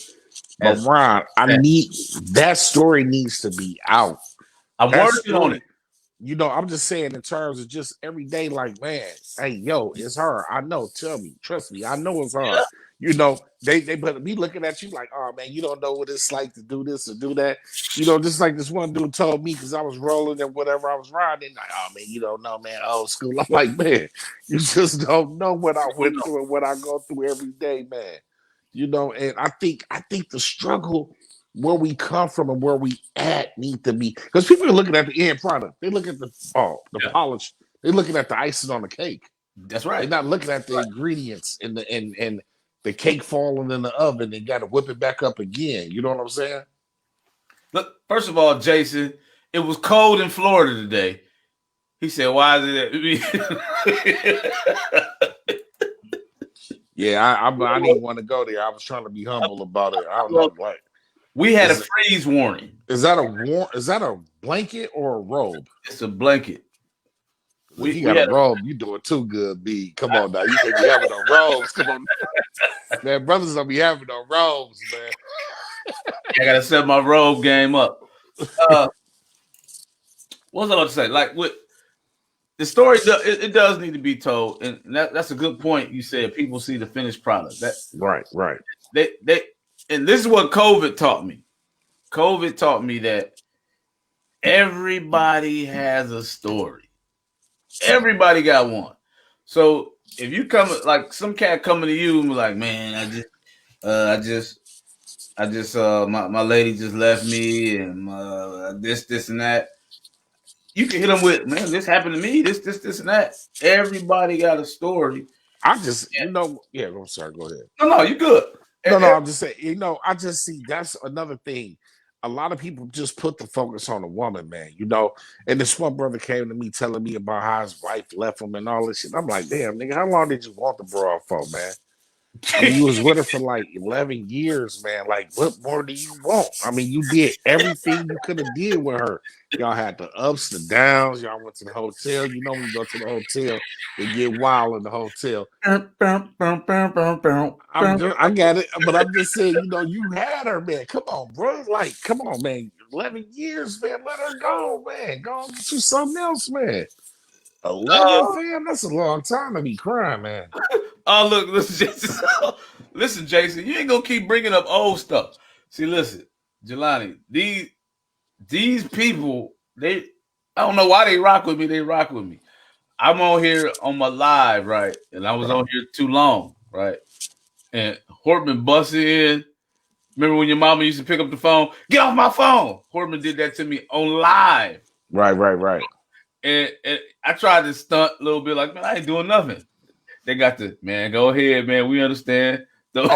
But Ron, that story needs to be out. I'm That working on story, it. you know, I'm just saying in terms of just every day, like, man, hey, yo, it's her. I know. Tell me, trust me, I know it's her. Yeah. You know, they but be looking at you like, oh man, you don't know what it's like to do this or do that. You know, just like this one dude told me because I was rolling and whatever I was riding, like, oh man, you don't know, man, old school. I'm like, man, you just don't know what I went through and what I go through every day, man. You know, and I think the struggle where we come from and where we at need to be because people are looking at the end product. They look at the polish. They're looking at the icing on the cake. That's They're right. not looking at the ingredients and the cake falling in the oven. They got to whip it back up again. You know what I'm saying? Look, first of all, Jason, it was cold in Florida today. He said, "Why is it?" Yeah, I didn't want to go there. I was trying to be humble about it. I don't know, like we had a freeze warning. Is that a blanket or a robe? It's a blanket. You got a robe. You doing too good, B. Come on now. You can't be having no robes. Come on. Man, brothers don't be having no robes, man. I gotta set my robe game up. What was I about to say? Like with the story, it does need to be told, and that's a good point. You said people see the finished product. Right. They and this is what COVID taught me. COVID taught me that everybody has a story. Everybody got one. So if you come like some cat coming to you and be like, man, I just my lady just left me and this and that. You can hit them with, man, this happened to me, this and that. Everybody got a story. I'm sorry, go ahead. No, you good. No, I'm just saying, I just see that's another thing. A lot of people just put the focus on the woman, man, And this one brother came to me telling me about how his wife left him and all this shit. I'm like, damn, nigga, how long did you want the broad for, man? I mean, you was with her for like 11 years, man. Like, what more do you want? I mean, you did everything you could have did with her. Y'all had the ups, the downs. Y'all went to the hotel. You know when you go to the hotel, they get wild in the hotel. I got it, but I'm just saying, you had her, man. Come on, bro. Like, come on, man. 11 years, man. Let her go, man. Go and get you something else, man. 11, fam. That's a long time to be crying, man. Oh, look, listen, Jason. You ain't gonna keep bringing up old stuff. See, listen, Jelani. These people, I don't know why they rock with me. They rock with me. I'm on here on my live, right? And I was on here too long, right? And Hortman busted in. Remember when your mama used to pick up the phone? Get off my phone. Hortman did that to me on live. Right. And I tried to stunt a little bit, like, man, I ain't doing nothing. They got the, man, go ahead, man. We understand. Don't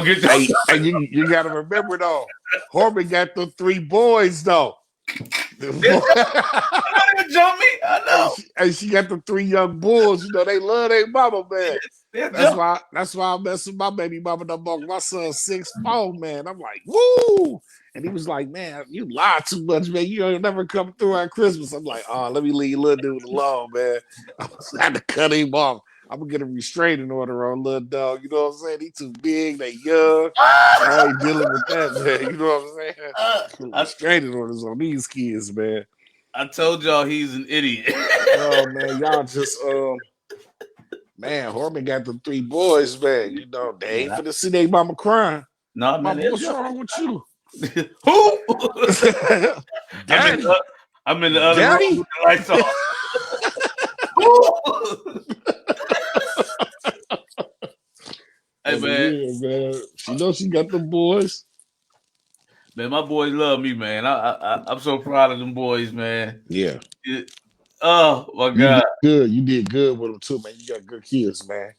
get and you got to remember, though, Hortman got the 3 boys, though. I'm not gonna jump me. I know. And she got the 3 young bulls. They love their mama, man. They'll That's jump. why. That's why I mess with my baby mama no more. My son's 6'4", man. I'm like, woo! And he was like, man, you lie too much, man. You ain't never come through on Christmas. I'm like, oh, let me leave little dude alone, man. I had to cut him off. I'm gonna get a restraining order on little dog. You know what I'm saying? He too big, they young. I ain't dealing with that, man. You know what I'm saying? I, Restraining orders on these kids, man. I told y'all he's an idiot. Oh man, y'all just man, Horman got the 3 boys, man. You know, they ain't Man, finna see their mama crying. no, man, Mama, they'll what's jump. wrong with you? Who? Daddy, I'm in the other room Daddy. with the lights off. Who? Hey man, Yeah, man. She knows she got the boys. man, my boys love me, man. I'm so proud of them boys, man. Yeah. Oh my You did God. good. You did good with them too, man. You got good kids, man.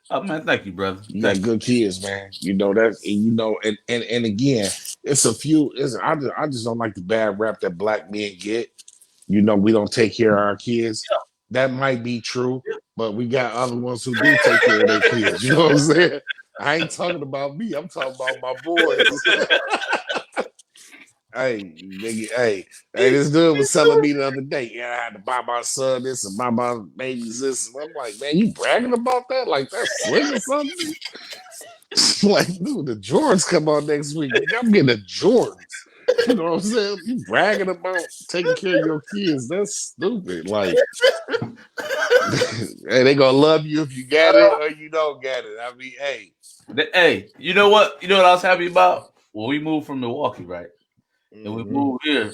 Oh man, thank you, brother. You Thank got good kids, man. You know that, and you know, and again, it's a few. I just don't like the bad rap that black men get. You know, we don't take care of our kids. That might be true, but we got other ones who do take care of their kids. You know what I'm saying? I ain't talking about me. I'm talking about my boys. Hey, nigga, hey, this dude was telling me the other day, yeah, I had to buy my son this and buy my babies this. And I'm like, man, you bragging about that? Like that's slick or something? Like, dude, the Jordans come on next week. Nigga, I'm getting the Jordans. You know what I'm saying? You bragging about taking care of your kids. That's stupid. Like, hey, they gonna love you if you got it or you don't get it. I mean, hey. Hey, you know what? You know what I was happy about? When we moved from Milwaukee, right? And we Mm-hmm. moved here,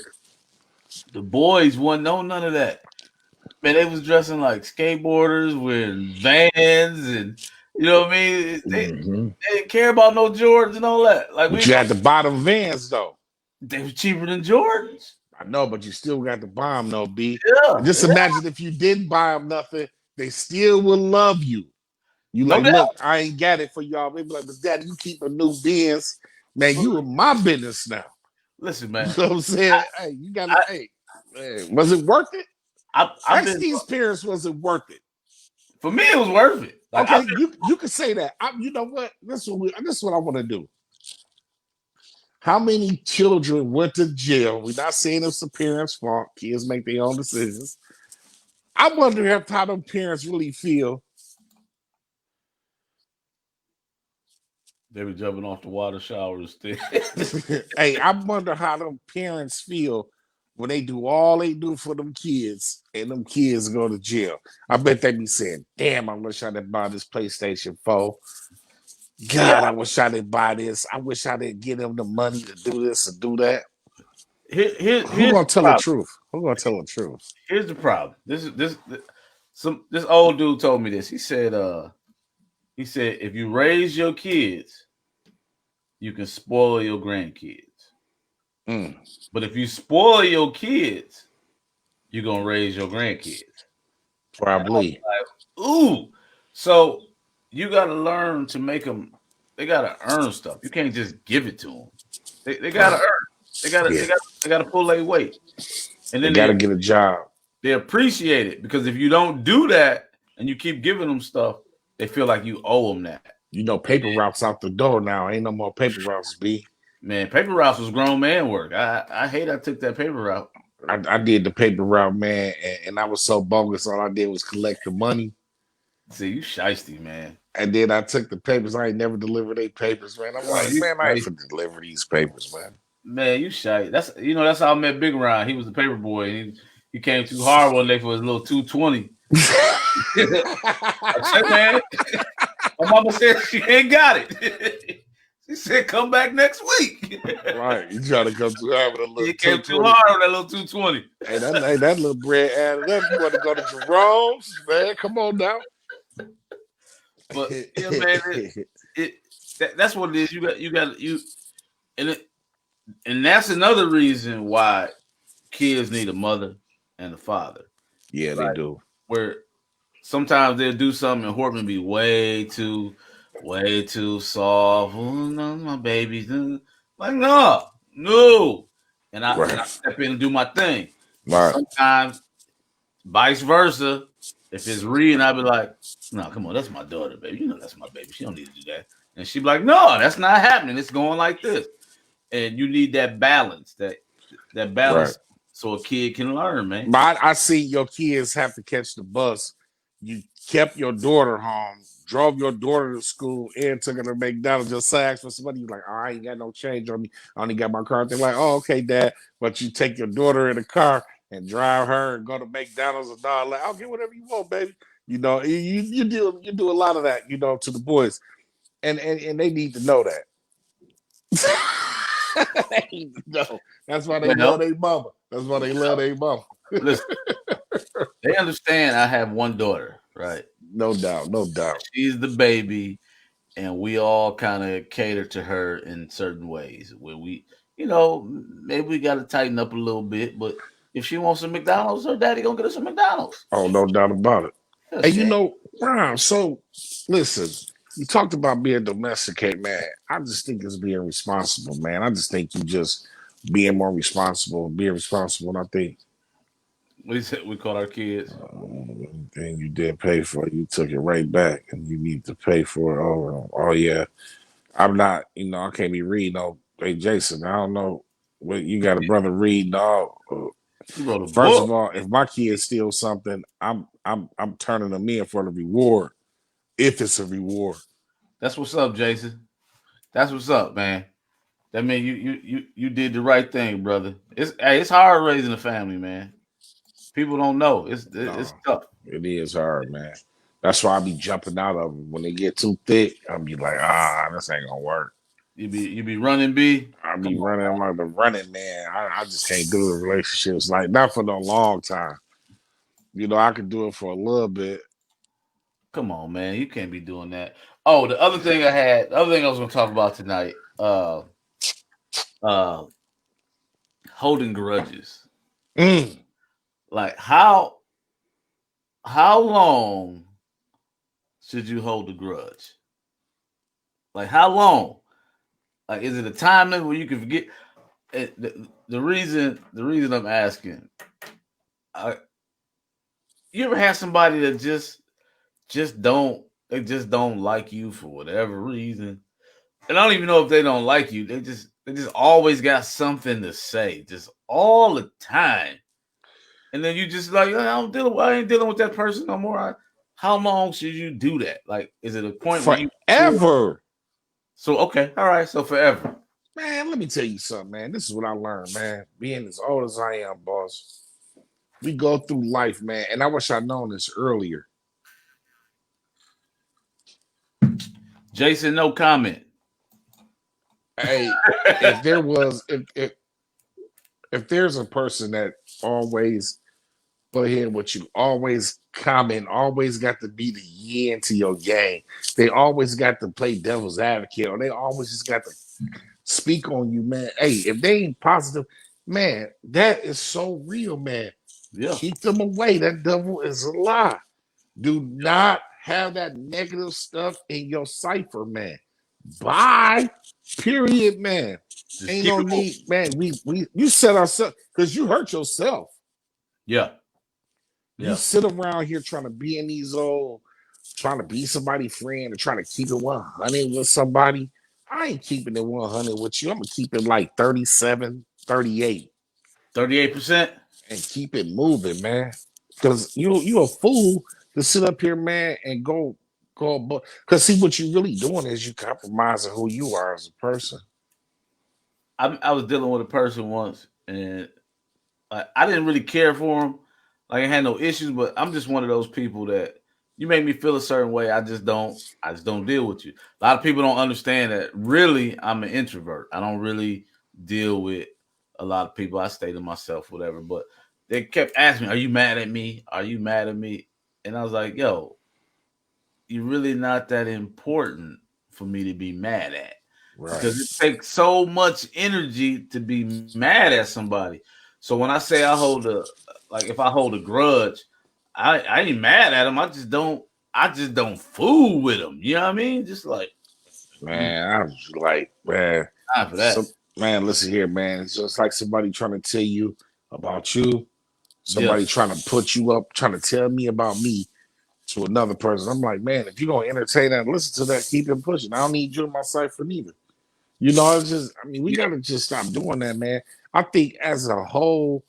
the boys wouldn't know none of that. Man, they was dressing like skateboarders with Vans and you know what I mean? Mm-hmm. They didn't care about no Jordans and all that. Like But we you had the bottom Vans though. they was cheaper than Jordans. I know, but you still got to buy them, though, B. And Yeah, just yeah. imagine if you didn't buy them nothing, they still will love you. You No like, doubt. look, I ain't got it for y'all. They be like, but daddy, you keep a new Benz. Man, you in my business now. Listen, You man. know what I'm saying? Hey, you gotta, I, hey, man, was it worth it? I've Ask been these parents, was it worth it? for me it was worth it. Like I've Okay, you could say that. You know what? This is what I want to do. How many children went to jail? We're not saying it's the parents' fault. Kids make their own decisions. I wonder if how them parents really feel. they were jumping off the water showers still. Hey, I wonder how them parents feel when they do all they do for them kids and them kids go to jail. I bet they be saying, damn, I wish I didn't buy this PlayStation 4. Yeah. God, I wish I didn't buy this. I wish I didn't give them the money to do this and do that. Who Here's gonna the tell the problem. truth? Who gonna tell the truth? Here's the problem. This old dude told me this. He said if you raise your kids, you can spoil your grandkids. Mm, But if you spoil your kids, you're gonna raise your grandkids. And I was probably. like, ooh. So you gotta learn to make them they gotta earn stuff. You can't just give it to them. They gotta Right. earn. Yeah. They gotta pull their weight. And They then gotta get a job. they appreciate it because if you don't do that and you keep giving them stuff, they feel like you owe them that. You know, paper routes out the door now. Ain't no more paper routes, B. Man, paper routes was grown man work. I hate I took that paper route. I did the paper route, man, and I was so bogus. All I did was collect the money, See, you shiesty, man. and then I took the papers. I ain't never delivered any papers, man. I'm Oh, like, you man, I ain't shiesty. finna deliver these papers, man. Man, you shy. That's how I met Big Ron. He was the paper boy. And he came too hard one day for his little 220. I said, man, my mama said she ain't got it. She said, come back next week. Right, you trying to come too hard with a little He came too 220. hard on that little 220. Hey, that little bread added up. You want to go to Jerome's, man? Come on now. But yeah, man, that's what it is. And it, and that's another reason why kids need a mother and a father. Yeah, they Right. do. Where sometimes they'll do something and Horton be way too soft. Oh no, my babies. Like, no. And I Right, step in and do my thing. But right. sometimes vice versa. If it's reading, I'll be like, No, come on, that's my daughter, baby. You know that's my baby. She don't need to do that. And she be like, no, that's not happening. It's going like this. And you need that balance, that Right. balance, so a kid can learn, man. But I see your kids have to catch the bus. You kept your daughter home, drove your daughter to school, and took her to McDonald's. Just asked for somebody. You like, oh, I ain't got no change on me. I only got my car. They're like, oh, okay, Dad. But you take your daughter in the car and drive her and go to McDonald's and all that. I'll get whatever you want, baby. You know, you do a lot of that, to the boys, and they need to know that. They need to know. That's why they Well, love their mama. That's why they love their mama. listen, they understand I have one daughter, right? No doubt, no doubt. She's the baby, and we all kind of cater to her in certain ways. Where maybe we got to tighten up a little bit, but if she wants some McDonald's, her daddy gonna get her some McDonald's. Oh, no doubt about it. Yeah, And shit. Ron, so listen, you talked about being domesticated, man. I just think it's being responsible, man. I just think you just being more responsible, being responsible. And I think We said we call our kids. anything you did pay for, you took it right back, and you need to pay for it. Oh yeah. I'm not, I can't be reading. No, hey Jason, I don't know what you got a brother read. No, He wrote a first of book. all, if my kid steals something, I'm turning them in for the reward. If it's a reward. That's what's up, Jason. That's what's up, man. That mean you did the right thing, brother. It's hard raising a family, man. People don't know. It's No, tough. it is hard, man. That's why I be jumping out of them. When they get too thick, I'll be like, this ain't gonna work. You be running B. I be Come on, running. I'm like the running man. I just can't do the relationships. Like not for no long time. I could do it for a little bit. come on, man. You can't be doing that. Oh, the other thing I was gonna talk about tonight, uh holding grudges. Mm. Like how long should you hold a grudge? Like how long? Like is it a time limit where you can forget? The reason I'm asking, I, you ever have somebody that just don't like you for whatever reason, and I don't even know if they don't like you. They just always got something to say, just all the time, and then you just like I ain't dealing with that person no more. How long should you do that? Like, is it a point where you Forever. so okay, all right, so forever. Man, let me tell you something, man. This is what I learned, man. Being as old as I am, boss. We go through life, man. And I wish I'd known this earlier. Jason, no comment. Hey, if there was if there's a person that always go ahead with you, always comment, always got to be the yin to your game. They always got to play devil's advocate, or they always just got to speak on you, man. Hey, if they ain't positive, man, that is so real, man. Yeah, Keep them away. That devil is a lie. Do not have that negative stuff in your cipher, man. Bye. Period, man. just Ain't keep no it moving. need, man. We you set ourselves because you hurt yourself. Yeah, You yeah. sit around here trying to be in these old, trying to be somebody's friend and trying to keep it 100 with somebody. I ain't keeping it 100 with you. I'm gonna keep it like 37, 38, 38%. and keep it moving, man. Because you a fool to sit up here, man, and go. Because see, what you really doing is you compromising who you are as a person. I was dealing with a person once, and I didn't really care for him. Like I had no issues, but I'm just one of those people that you make me feel a certain way. I just don't deal with you. A lot of people don't understand that. Really, I'm an introvert. I don't really deal with a lot of people. I stay to myself, whatever. But they kept asking me, "Are you mad at me? Are you mad at me?" And I was like, "Yo, you're really not that important for me to be mad at." Right. Because it takes so much energy to be mad at somebody. So when I say if I hold a grudge, I ain't mad at them. I just don't fool with them. You know what I mean? Just like Man, I was like, man, time for so that. man, listen here, man. It's just like somebody trying to tell you about you, Yeah, somebody trying to put you up, trying to tell me about me, to another person. I'm like, man, if you're gonna entertain that, listen to that, keep it pushing. I don't need you in my cipher neither. You know, it's just, I mean, we Yeah. gotta just stop doing that, man. I think as a whole,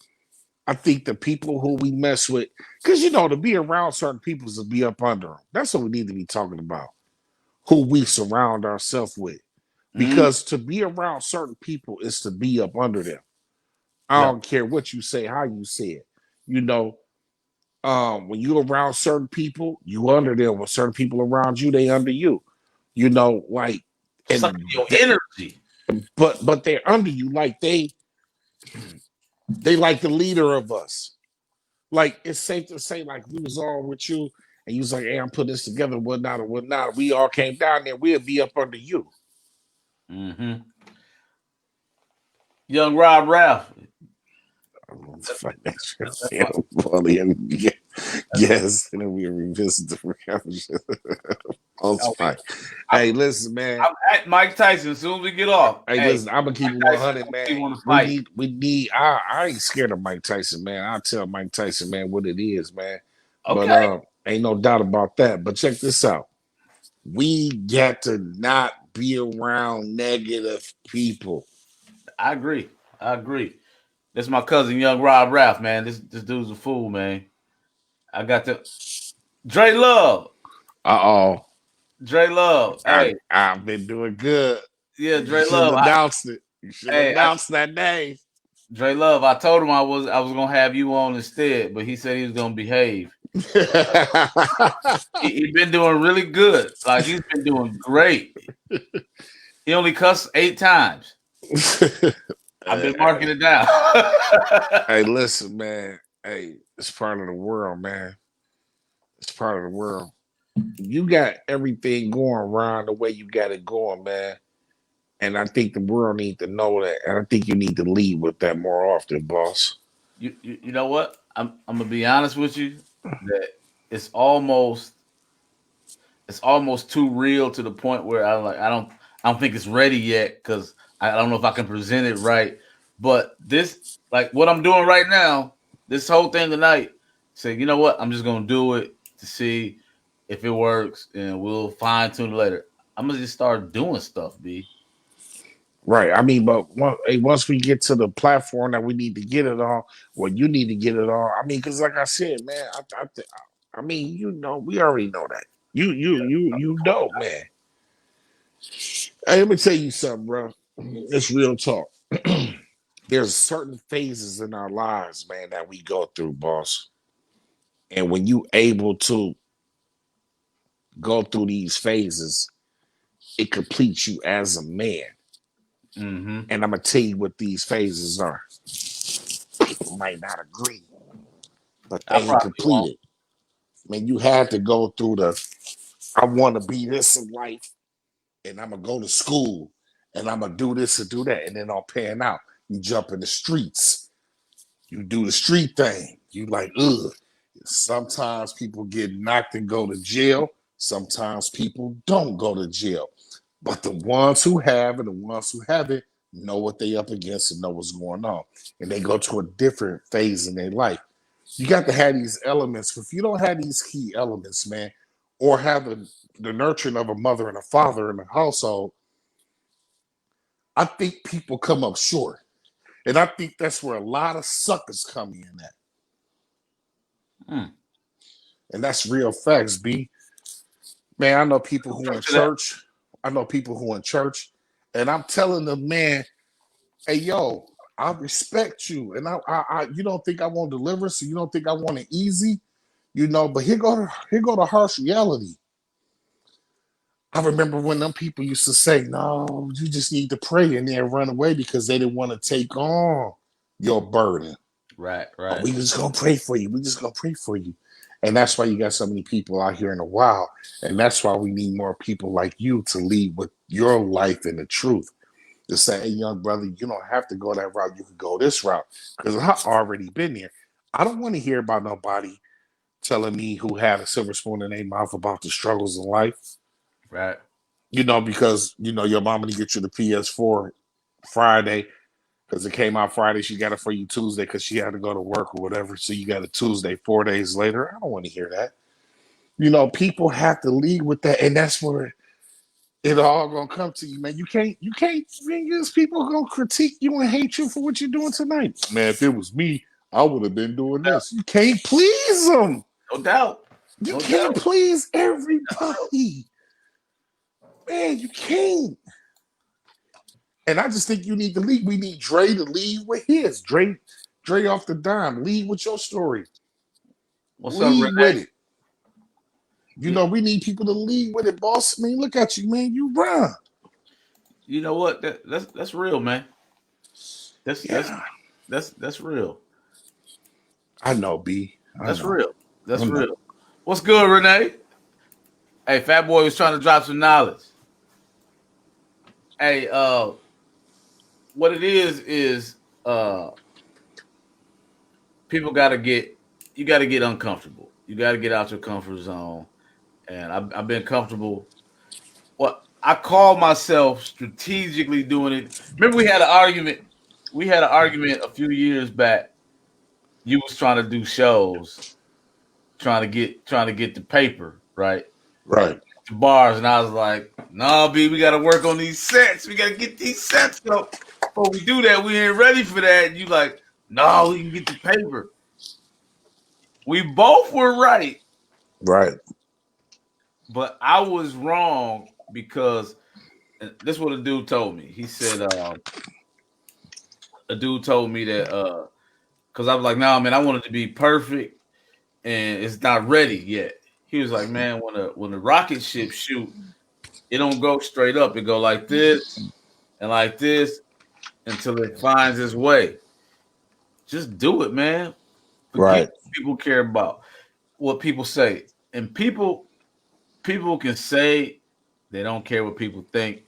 I think the people who we mess with, because you know, to be around certain people is to be up under them. That's what we need to be talking about. Who we surround ourselves with. Mm-hmm. Because to be around certain people is to be up under them. I Yeah. don't care what you say, how you say it. You know, when you around certain people, you under them. When certain people around you, they under you. You know, like, Sucking and your that, energy. but they're under you, like they like the leader of us. Like it's safe to say, like we was all with you, and you was like, "Hey, I'm putting this together, whatnot or whatnot." We all came down there. We'll be up under you. Mm-hmm. Young Rob Ralph. Financial That's my, fair bullying. Yes, and then we revisit the conversation. Oh, it's oh, fine. I'm, Hey, listen, man. I'm at Mike Tyson. As soon as we get off, Hey, hey, listen. I'm gonna keep Mike it Tyson, 100, man. he want to We fight. need, we need. I ain't scared of Mike Tyson, man. I tell Mike Tyson, man, what it is, man. But Okay. ain't no doubt about that. But check this out. We got to not be around negative people. I agree. I agree. This is my cousin, Young Rob Ralph, man. This dude's a fool, man. I got the Dre Love. Uh Dre Love. Hey, I've been doing good. yeah, You Dre should Love. have announced it. You should have Hey, announced that name. Dre Love. I told him I was gonna have you on instead, but he said he was gonna behave. He been doing really good. Like he's been doing great. He only cussed 8 times. I've been marking it down. Hey, listen, man. Hey, it's part of the world, man. It's part of the world. You got everything going around the way you got it going, man. And I think the world needs to know that. And I think you need to lead with that more often, boss. You know what? I'm gonna be honest with you that it's almost it's almost too real to the point where I don't think it's ready yet because I don't know if I can present it right. But this like what I'm doing right now, this whole thing tonight, say you know what? I'm just gonna do it to see if it works, and we'll fine tune it later. I'm gonna just start doing stuff, B. Right. I mean, but once we get to the platform that we need to get it on, well, you need to get it on. I mean, because like I said, man, I mean, you know, we already know that. You know, man. Hey, let me tell you something, bro. It's real talk. There's certain phases in our lives, man, that we go through, boss. And when you able to go through these phases, it completes you as a man. Mm-hmm. And I'm gonna tell you what these phases are. People might not agree, but I they ain't probably won't. completed. I mean, you had to go through the I want to be this in life, and I'm gonna go to school, and I'm gonna do this and do that, and then I'll pan out. You jump in the streets, you do the street thing. You like, ugh. Sometimes people get knocked and go to jail. Sometimes people don't go to jail. But the ones who have and the ones who haven't know what they up against and know what's going on. And they go to a different phase in their life. You got to have these elements. If you don't have these key elements, man, or have the nurturing of a mother and a father in the household, I think people come up short. And I think that's where a lot of suckers come in at. Hmm. And that's real facts, B. Man, I know people Some who truth in to that. church. I know people who in church, and I'm telling them, man, hey, yo, I respect you, and you don't think I want deliverance, so you don't think I want it easy, you know. But here go the harsh reality. I remember when them people used to say, "No, you just need to pray," and then run away because they didn't want to take on your burden. Right, Oh, right. we just gonna pray for you. We just gonna pray for you. And that's why you got so many people out here in the wild. And that's why we need more people like you to lead with your life and the truth. To say, hey, young brother, you don't have to go that route. You can go this route. Because I've already been there. I don't want to hear about nobody telling me who had a silver spoon in their mouth about the struggles in life. Right. You know, because you know your mama to get you the PS4 Friday because it came out Friday. She got it for you Tuesday because she had to go to work or whatever. So you got it Tuesday, 4 days later. I don't want to hear that. People have to lead with that, and that's where it all gonna come to you, man. Man, these people gonna critique you and hate you for what you're doing tonight. Man, if it was me, I would have been doing this. You can't please them. No doubt. You No can't doubt. please everybody. Man, you can't. And I just think you need to lead. We need Dre to lead with his. Dre off the dime. Lead with your story. What's up, Lead with Renee? it. We need people to lead with it, boss. I mean, look at you, man. You run. You know what? That's real, man. That's that's Yeah. that's real. I know, B. I That's know. real. I That's know. real. What's good, Renee? Hey, Fat Boy was trying to drop some knowledge. Hey, what it is people you gotta get uncomfortable. You gotta get out your comfort zone. And I've been comfortable. What I call myself strategically doing it. Remember, we had an argument. We had an argument a few years back. You was trying to do shows, trying to get the paper, right? Right. The bars, and I was like, "Nah, B, we got to work on these sets. We got to get these sets up. Before we do that, we ain't ready for that." And you like, "No, we can get the paper." We both were right, Right. but I was wrong because this is what a dude told me. He said, a dude told me that because I was like, "Nah, man, I want it to be perfect, and it's not ready yet." He was like, "Man, when the rocket ship shoot, it don't go straight up. It go like this and like this until it finds its way. Just do it, man. Forget Right. what people care about, what people say, and people can say they don't care what people think.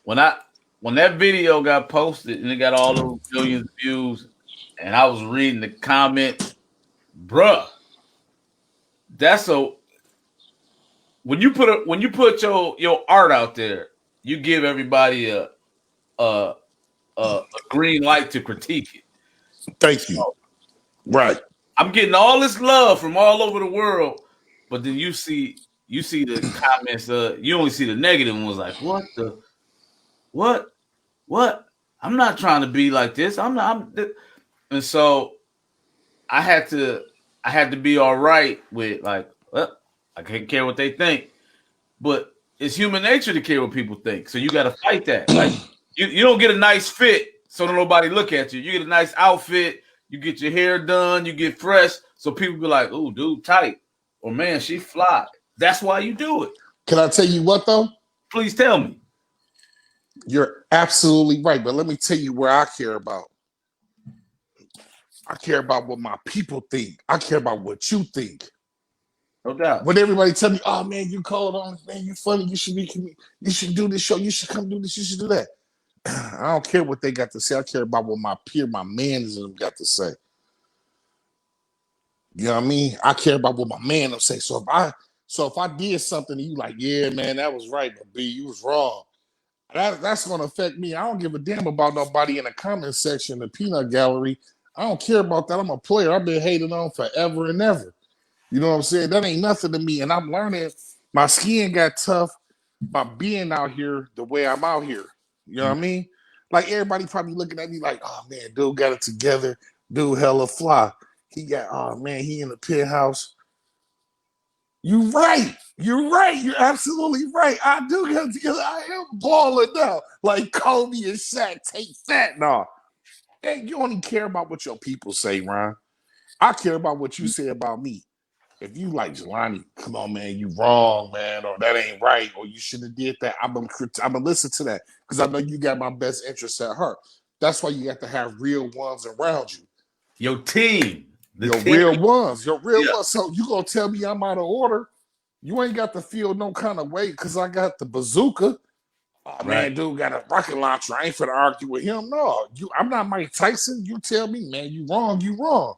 When I when that video got posted and it got all those millions of views, and I was reading the comments, bruh, that's a when you put your art out there, you give everybody a, a green light to critique it. Thank you. So Right. I'm getting all this love from all over the world, but then you see the comments. You only see the negative ones. Like what what? I'm not trying to be like this. I'm not. And so I had to I had to be all right with like I can't care what they think, but it's human nature to care what people think. So you got to fight that. Like you don't get a nice fit so that nobody look at you. You get a nice outfit. You get your hair done. You get fresh. So people be like, "Ooh, dude, tight," or "Man, she fly." That's why you do it. Can I tell you what though? Please tell me. You're absolutely right. But let me tell you where I care about. I care about what my people think. I care about what you think. No doubt. When everybody tell me, "Oh man, you cold on, man, you funny, you should do this show, you should come do this, you should do that." I don't care what they got to say. I care about what my mans and them got to say. You know what I mean? I care about what my man them say. So if I did something and you like, yeah, man, that was right, but B, you was wrong. That's gonna affect me. I don't give a damn about nobody in the comment section, the peanut gallery. I don't care about that. I'm a player. I've been hated on forever and ever. You know what I'm saying? That ain't nothing to me. And I'm learning my skin got tough by being out here the way I'm out here. You know what I mean? Like everybody probably looking at me like, oh man, dude got it together. Dude hella fly. He got, oh man, he in the penthouse. You right. You're right. You're absolutely right. I do get it together. I am balling now. Like Kobe and Shaq, take that now. Hey, you only care about what your people say, Ron. I care about what you say about me. If you like Jelani, come on, man, you wrong, man, or that ain't right, or you should have did that. I'm gonna listen to that because I know you got my best interest at heart. That's why you got to have real ones around you. Your team, the Your team. real ones, your real Yeah. ones. So you gonna tell me I'm out of order? You ain't got to feel no kind of way because I got the bazooka. Oh Right. man, dude got a rocket launcher. I ain't finna argue with him. No, I'm not Mike Tyson. You tell me, man, you wrong, you wrong.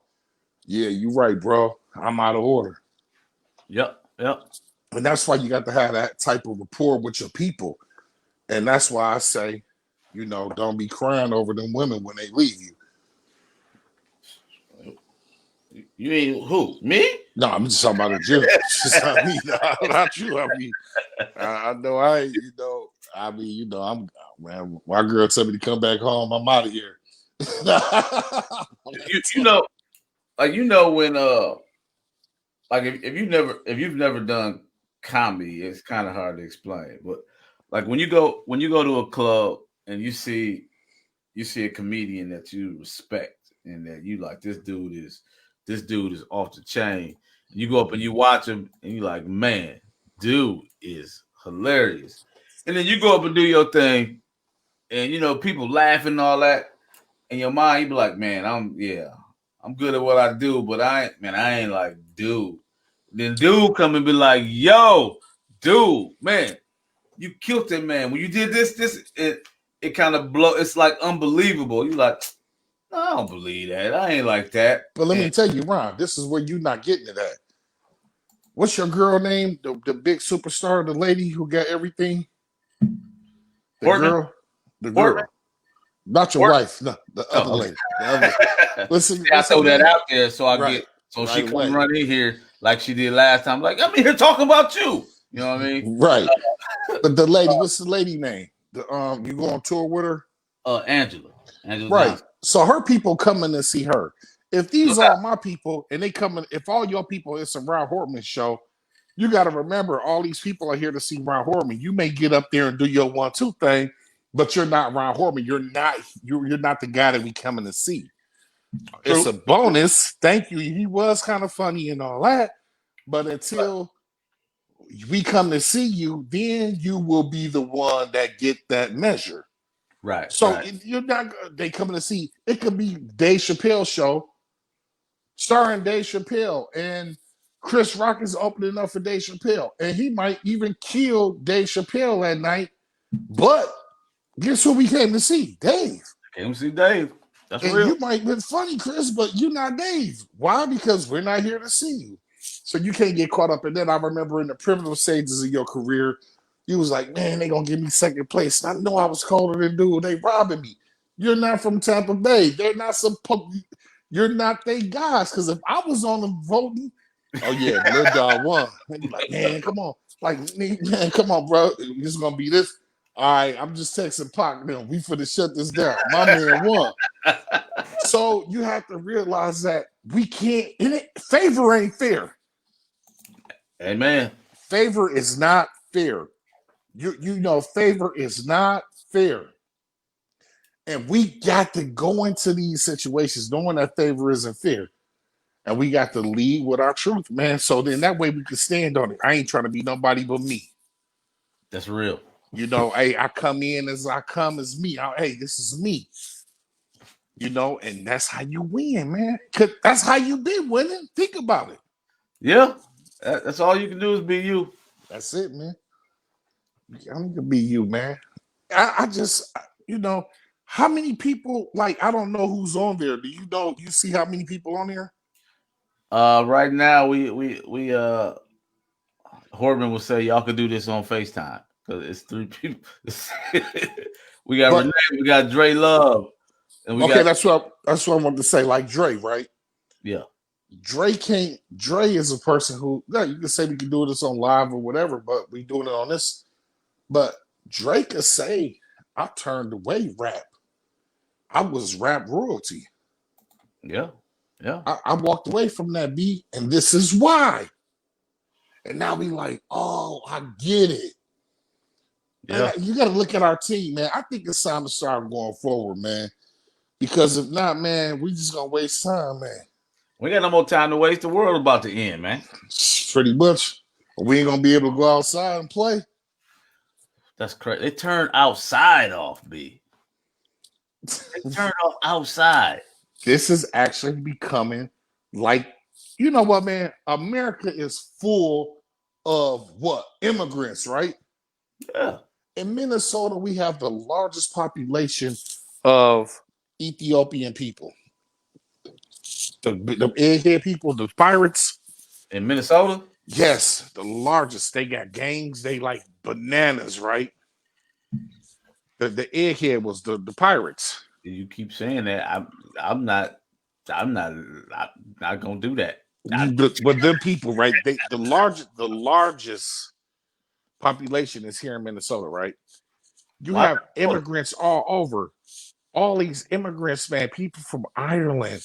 Yeah, you right, bro. I'm out of order. Yep. Yep. And that's why you got to have that type of rapport with your people. And that's why I say, don't be crying over them women when they leave you. You ain't who? Me? No, I'm just talking about in general. Just I mean, not you. I mean, I know I, you know, I mean, you know, I'm man. My girl told me to come back home. I'm out of here. You know, like when like if you've never done comedy, it's kind of hard to explain. But like when you go to a club and you see a comedian that you respect and that you like, this dude is off the chain. You go up and you watch him and you like, man, dude is hilarious. And then you go up and do your thing, and people laughing and all that. In your mind, you be like, man, I'm good at what I do, but I ain't like dude. Then dude come and be like, yo, dude, man, you killed it, man. When you did it kind of blow. It's like unbelievable. You like, no, I don't believe that. I ain't like that. But let me And tell you, Ron, this is where you're not getting it at. What's your girl name? The big superstar, the lady who got everything. The Portman, girl, the Portman, girl, not your Portman. wife. No, the other Oh, lady. The other. Listen, see, I what's her throw that name? out there so Right, she right come away. run in here like she did last time. Like, I'm in here talking about you. You know what I mean? Right. But the lady, what's the lady name? You go on tour with her? Angela Right. Johnson. So her people coming to see her. If No these doubt. are my people and they coming, if all your people, it's a Ron Hortman show, you got to remember all these people are here to see Ron Hortman. You may get up there and do your 1-2 thing, but you're not Ron Hortman. You're not the guy that we coming to see. It's True. a bonus. Thank you. He was kind of funny and all that, but Right. until we come to see you, then you will be the one that get that measure. Right. So Right. you're not they coming to see. It could be Dave Chappelle show starring Dave Chappelle, and Chris Rock is opening up for Dave Chappelle, and he might even kill Dave Chappelle that night. But guess who we came to see? Dave. Came to see Dave. That's And real. you might be funny, Chris, but you're not Dave. Why? Because we're not here to see you. So you can't get caught up in that. I remember in the primitive stages of your career, you was like, man, they gonna give me second place. And I know I was colder than dude. They robbing me. You're not from Tampa Bay. They're not supposed. You're not they guys. Because if I was on them voting, oh yeah, Lil Dog won. They'd be like, man, come on, like man, come on, bro. This is gonna be this. All right, I'm just texting Pac now. We finna shut this down. My man won. So you have to realize that we can't. Favor ain't fair. Amen. Favor is not fair. You know favor is not fair, and we got to go into these situations knowing that favor isn't fair, and we got to lead with our truth, man. So then that way we can stand on it. I ain't trying to be nobody but me. That's real. You know, hey, I come in as I come as me. Hey, this is me. You know, and that's how you win, man. 'Cause that's how you been winning. Think about it. Yeah. That's all you can do is be you. That's it, man. I need to be you, man. I just, you know, how many people, like, I don't know who's on there. Do you know, you see how many people on there? Right now we Hortman will say y'all could do this on FaceTime because it's three people. We got But, Renee, we got Dre Love, and we okay, got that's what I wanted to say. Like Dre, right? yeah. Dre is a person who, yeah, you can say we can do this on live or whatever, but we doing it on this. But Dre could say, I turned away rap. I was rap royalty. Yeah. Yeah. I walked away from that beat, and this is why. And now we like, oh, I get it. Yeah. You got to look at our team, man. I think it's time to start going forward, man. Because if not, man, we just gonna waste time, man. We got no more time to waste. The world about to end, man. Pretty much. We ain't gonna be able to go outside and play. That's crazy. They turned outside off, B. They turned off outside. This is actually becoming like, you know what, man? America is full of what? Immigrants, right? Yeah. In Minnesota, we have the largest population of Ethiopian people. The egghead people, the pirates. In Minnesota? Yes, the largest. They got gangs. They like bananas, right? The egghead was the pirates. You keep saying that. I'm not I'm not gonna do that. But them people, right? The largest population is here in Minnesota, right? You Why? have immigrants all over. All these immigrants, man, people from Ireland,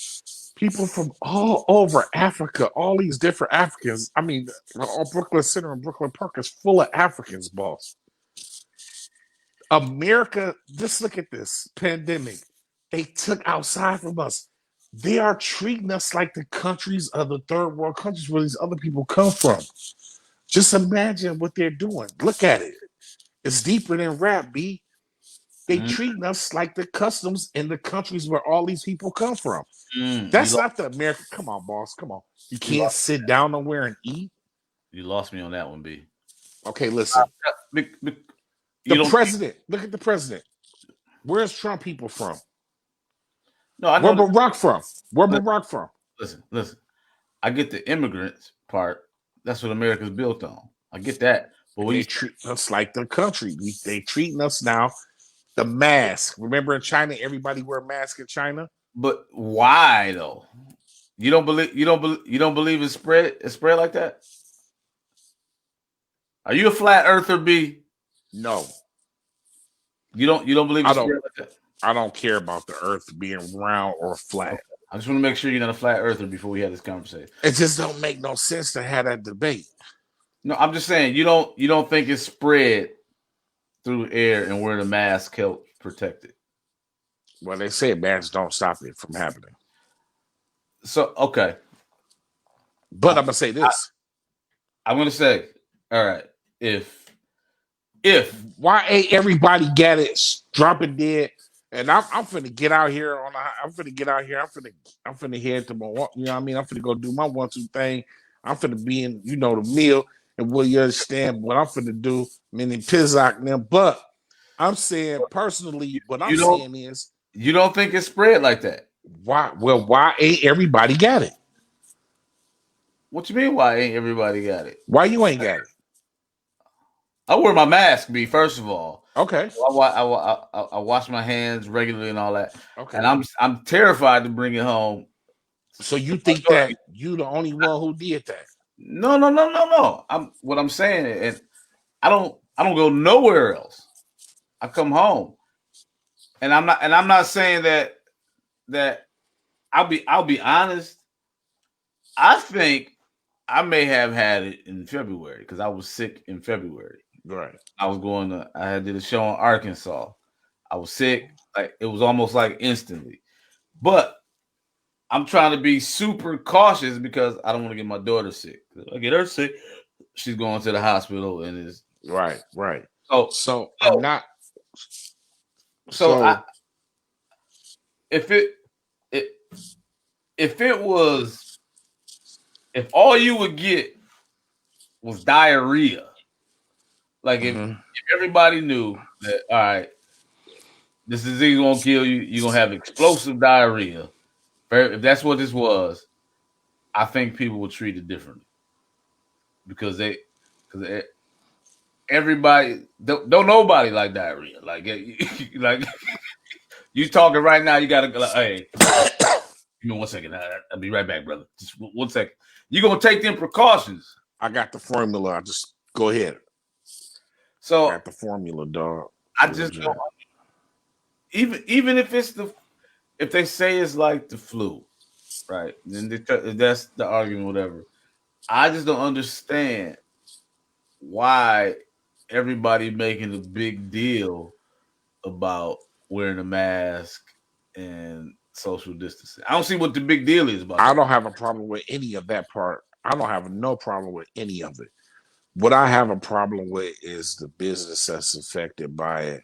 people from all over Africa, all these different Africans. I mean, all Brooklyn Center and Brooklyn Park is full of Africans, boss. America, just look at this pandemic. They took outside from us. They are treating us like the countries of the third world countries where these other people come from. Just imagine what they're doing. Look at it. It's deeper than rap, B. They Mm, treating us like the customs in the countries where all these people come from. you That's lost, not the American. Come on, boss. Come on. You you can't lost, sit down nowhere and eat. you lost me on that one, B. Okay, listen. The You don't. president. Look at the president. Where's Trump people from? No, I Where know. Barack from? Where Barack from? Listen. I get the immigrants part. That's what America's built on. I get that. But And when they you, treat us like the country. They treating us now. The mask. Remember in China, everybody wear a mask in China. but why though? You don't believe it's spread like that? Are you a flat earther, B? No, You don't believe I it's don't. spread like that? I don't care about the Earth being round or flat. Okay. I just want to make sure you're not a flat earther before we have this conversation. It just don't make no sense to have that debate. No, I'm just saying you don't think it's spread through air and wearing a mask help protect it. Well, they say masks don't stop it from happening. So okay. But I, I'm gonna say this: I'm gonna say, all right, if why ain't everybody got it dropping dead? And I'm finna get out here on. I'm finna get out here. I'm finna head to my. You know what I mean? I'm finna go do my 1-2 thing. I'm finna be in the meal, and will you understand what I'm finna do? Meaning Pizzock and them. But I'm saying personally, what I'm you don't saying is you don't think it's spread like that. why? Well, why ain't everybody got it? What you mean? Why ain't everybody got it? Why you ain't got it? I wear my mask. B first of all, Okay. I wash my hands regularly and all that, and Okay. I'm terrified to bring it home. So you To my think daughter. that you the only one who did that? No. I'm saying, and I don't go nowhere else. I come home, and I'm not saying that I'll be honest. I think I may have had it in February because I was sick in February. Right. I had did a show in Arkansas. I was sick. Like it was almost like instantly. But I'm trying to be super cautious because I don't want to get my daughter sick. If I get her sick, she's going to the hospital and is Right. Right. so So I'm so not. so I So if it if it was if all you would get was diarrhea, like mhm. if everybody knew that all right, this disease won't kill you, you're gonna have explosive diarrhea. If that's what this was, I think people would treat it differently because because everybody don't nobody like diarrhea. Like like you talking right now, you gotta go. Like, hey, give me 1 second. I'll be right back, brother. Just 1 second. You're gonna take them precautions. I got the formula. I just go ahead. I So got the formula, dog. I Real just don't jam. even if it's if they say it's like the flu, right? Then that's the argument, whatever. I just don't understand why everybody making a big deal about wearing a mask and social distancing. I don't see what the big deal is about I that. don't have a problem with any of that part. I don't have no problem with any of it. What I have a problem with is the business that's affected by it.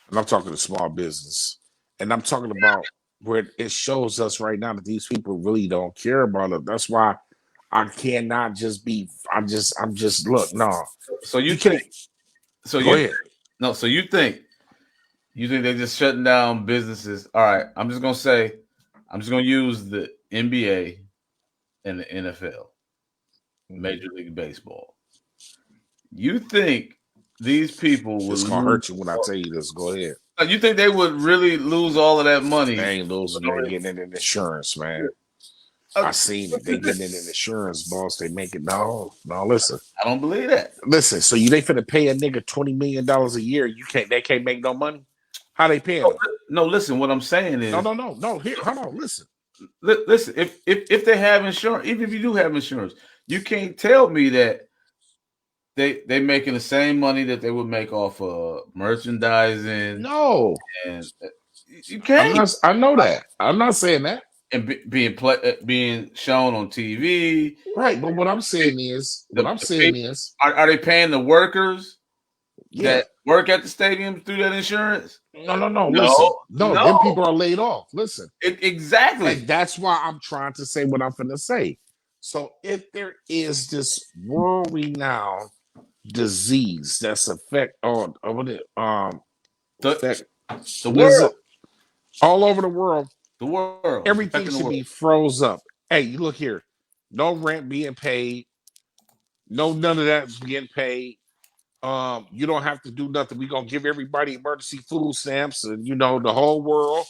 And I'm talking to small business. And I'm talking about where it shows us right now that these people really don't care about it. That's why I cannot just be. I'm just look. No, So you you can think? So go you ahead. no? So you think they're just shutting down businesses? All right. I'm just gonna use the NBA and the NFL, Mhm. Major League Baseball. You think these people will It's gonna lose? hurt you when I tell you this. Go ahead. You think they would really lose all of that money? They ain't losing. They getting it in insurance, man. I seen it. They getting it in insurance, boss. They make it. No, no. Listen, I don't believe that. listen. So they finna pay a nigga $20 million a year. You can't. They can't make no money. How they paying them? No, listen. What I'm saying No, is, no, no, no. Here, hold on. Listen. listen. If they have insurance, even if you do have insurance, you can't tell me that they making the same money that they would make off of merchandising, No, and you I'm can't. not. I know that. I'm not saying that. And being shown on TV. Right, but what I'm saying is, The people, are they paying the workers yeah. that work at the stadium through that insurance? No, no, no. Listen, No, no. Them no. people are laid off. Listen, Exactly. and that's why I'm trying to say what I'm finna say. So if there is this world-renowned disease that's affect on The that the this world, all over the world, the world is everything affecting the should world. be froze up. Hey, you look here, no rent being paid, no none of that's being paid. You don't have to do nothing. We're gonna give everybody emergency food stamps and the whole world,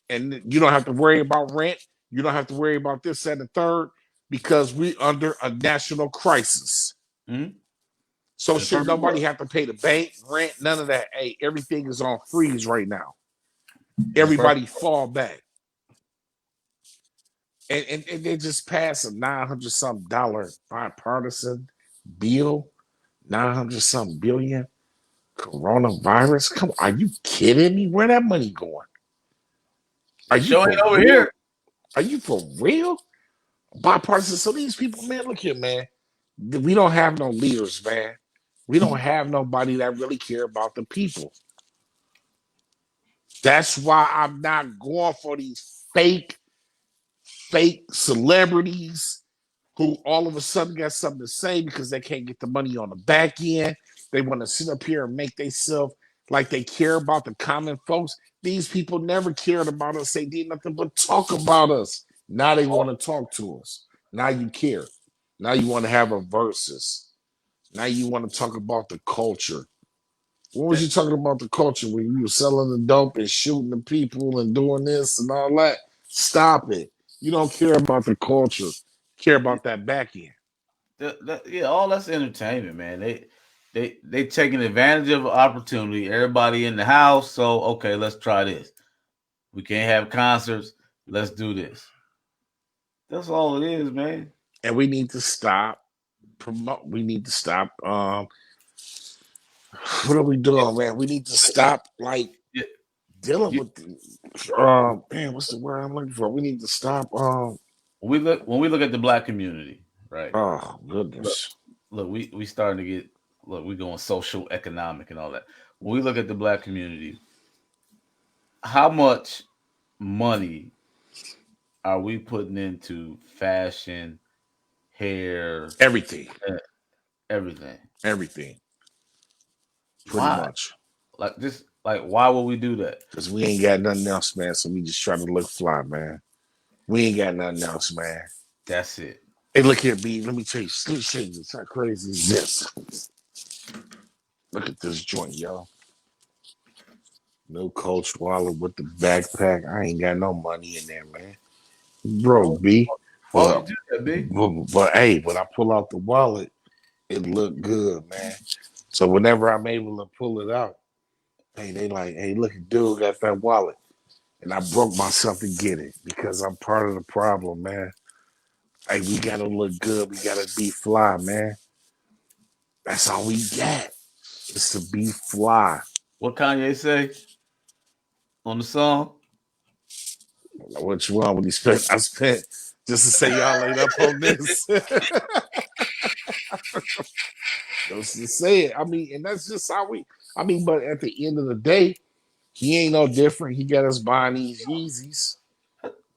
and you don't have to worry about rent. You don't have to worry about this, that, and the third, because we under a national crisis. Mhm. So In a should perfect nobody world. have to pay the bank, rent, none of that. Hey, everything is on freeze right now. In a perfect Everybody fall back. And they just passed a 900 something dollar bipartisan bill, 900 something billion. Coronavirus? Come on, are you kidding me? Where that money going? Are It you sure for ain't over real? here. Are you for real? Bipartisan. So these people, man, look here, man. We don't have no leaders, man. We don't have nobody that really care about the people. That's why I'm not going for these fake celebrities who all of a sudden got something to say because they can't get the money on the back end. They want to sit up here and make themselves like they care about the common folks. These people never cared about us. They did nothing but talk about us. Now they want to talk to us. Now you care. Now you want to have a versus. Now you want to talk about the culture. What was you talking about the culture when you were selling the dope and shooting the people and doing this and all that? Stop it. You don't care about the culture. Care about that back end. Yeah, all that's entertainment, man. They taking advantage of an opportunity. Everybody in the house, so okay, let's try this. We can't have concerts. Let's do this. That's all it is, man. And we need to stop promote. We need to stop. What are we doing, man? We need to stop like Yeah, dealing you, with man, what's the word I'm looking for? We need to stop when we look at the black community, right? oh Look, goodness. look, we starting to get we going social, economic, and all that. When we look at the black community, how much money are we putting into fashion, hair, Everything. eh, everything? Everything. Pretty Why? much. Like this? Like why would we do that? Because we ain't got nothing else, man. So we just try to look fly, man. We ain't got nothing else, man. That's it. Hey, look here, B. Let me tell you. Let me show you this. How crazy is this? Look at this joint, y'all. No Coach wallet with the backpack. I ain't got no money in there, man. Why, Broke, B. why would you But, do that, B? but hey, when I pull out the wallet, it looked good, man. So whenever I'm able to pull it out, hey, they like, hey, look, dude got that wallet. And I broke myself to get it because I'm part of the problem, man. Hey, we gotta look good. We gotta be fly, man. That's all we got. Is to be fly. What Kanye say on the song? What you want when he spent? I spent just to say y'all ain't up on this. Just to say it. I mean, and that's just how we. I mean, but at the end of the day, he ain't no different. He got us buying these Yeezys.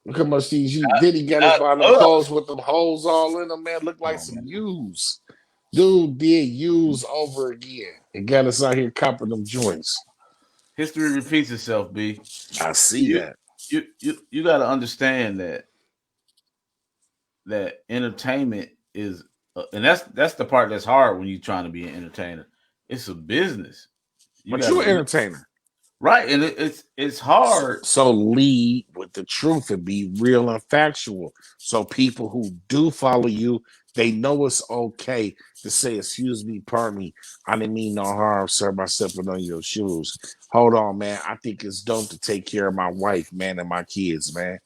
Look how much these Yeezys. Then he got us Not buying them us. clothes with them holes all in them. Man, look Come like on, some man. use. Dude did use over again and got us out here copping them joints. History repeats itself, B. I see You that. you got to understand that entertainment is, and that's the part that's hard when you're trying to be an entertainer. It's a business. You But got you to an entertainer. Right, and it's hard. So lead with the truth and be real and factual. So people who do follow you, they know it's okay to say, "Excuse me, pardon me. I didn't mean no harm, sir, by stepping on your shoes." Hold on, man. I think it's dope to take care of my wife, man, and my kids, man,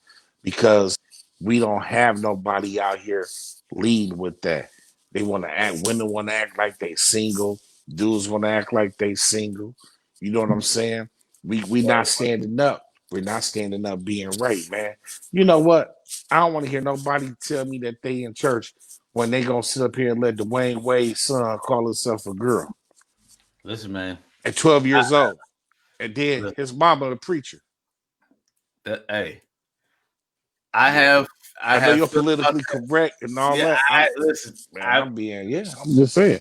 because we don't have nobody out here leading with that. They want to act. Women want to act like they single. Dudes want to act like they single. You know what I'm saying? We not standing up. We're not standing up being right, man. You know what? I don't want to hear nobody tell me that they in church when they gonna sit up here and let Dwayne Wade's son call himself a girl Listen, man. at 12 I, years old. And then look, his mama the preacher. hey, I Yeah. have I I know have you're felt about politically that. correct and all Yeah, that. I listen. I'm being, yeah, I'm just saying.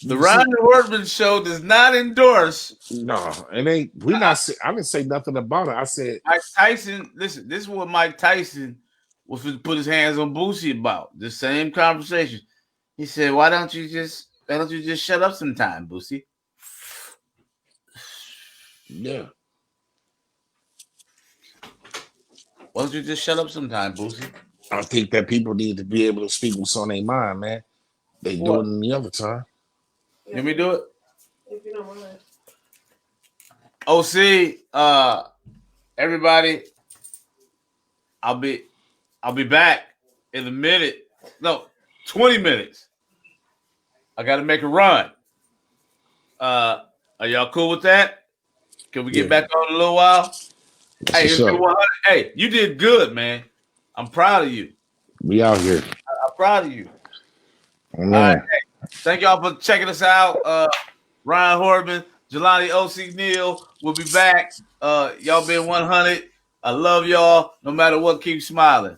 The You see, Ryan Wortman show does not endorse no, it ain't we not say, I didn't say nothing about it. I said, Mike Tyson. Listen, this is what Mike Tyson was to put his hands on Boosie about. The same conversation. He said, why don't you just shut up sometime, Boosie? yeah. Why don't you just shut up sometime, Boosie? I think that people need to be able to speak what's on their mind, man. They do it What? in the other time. Let me do it. If you don't mind. OC, everybody, I'll be I'll be back in a minute. No, 20 minutes. I gotta make a run. Are y'all cool with that? Can we get Yeah. back on in a little while? That's Hey, what's it's been up. 100. Hey, you did good, man. I'm proud of you. We out here. I'm proud of you. Oh, All right. man. Hey, thank y'all for checking us out. Ryan Horman, Jelani OC Neal. We'll be back. Y'all been 100. I love y'all. No matter what, keep smiling.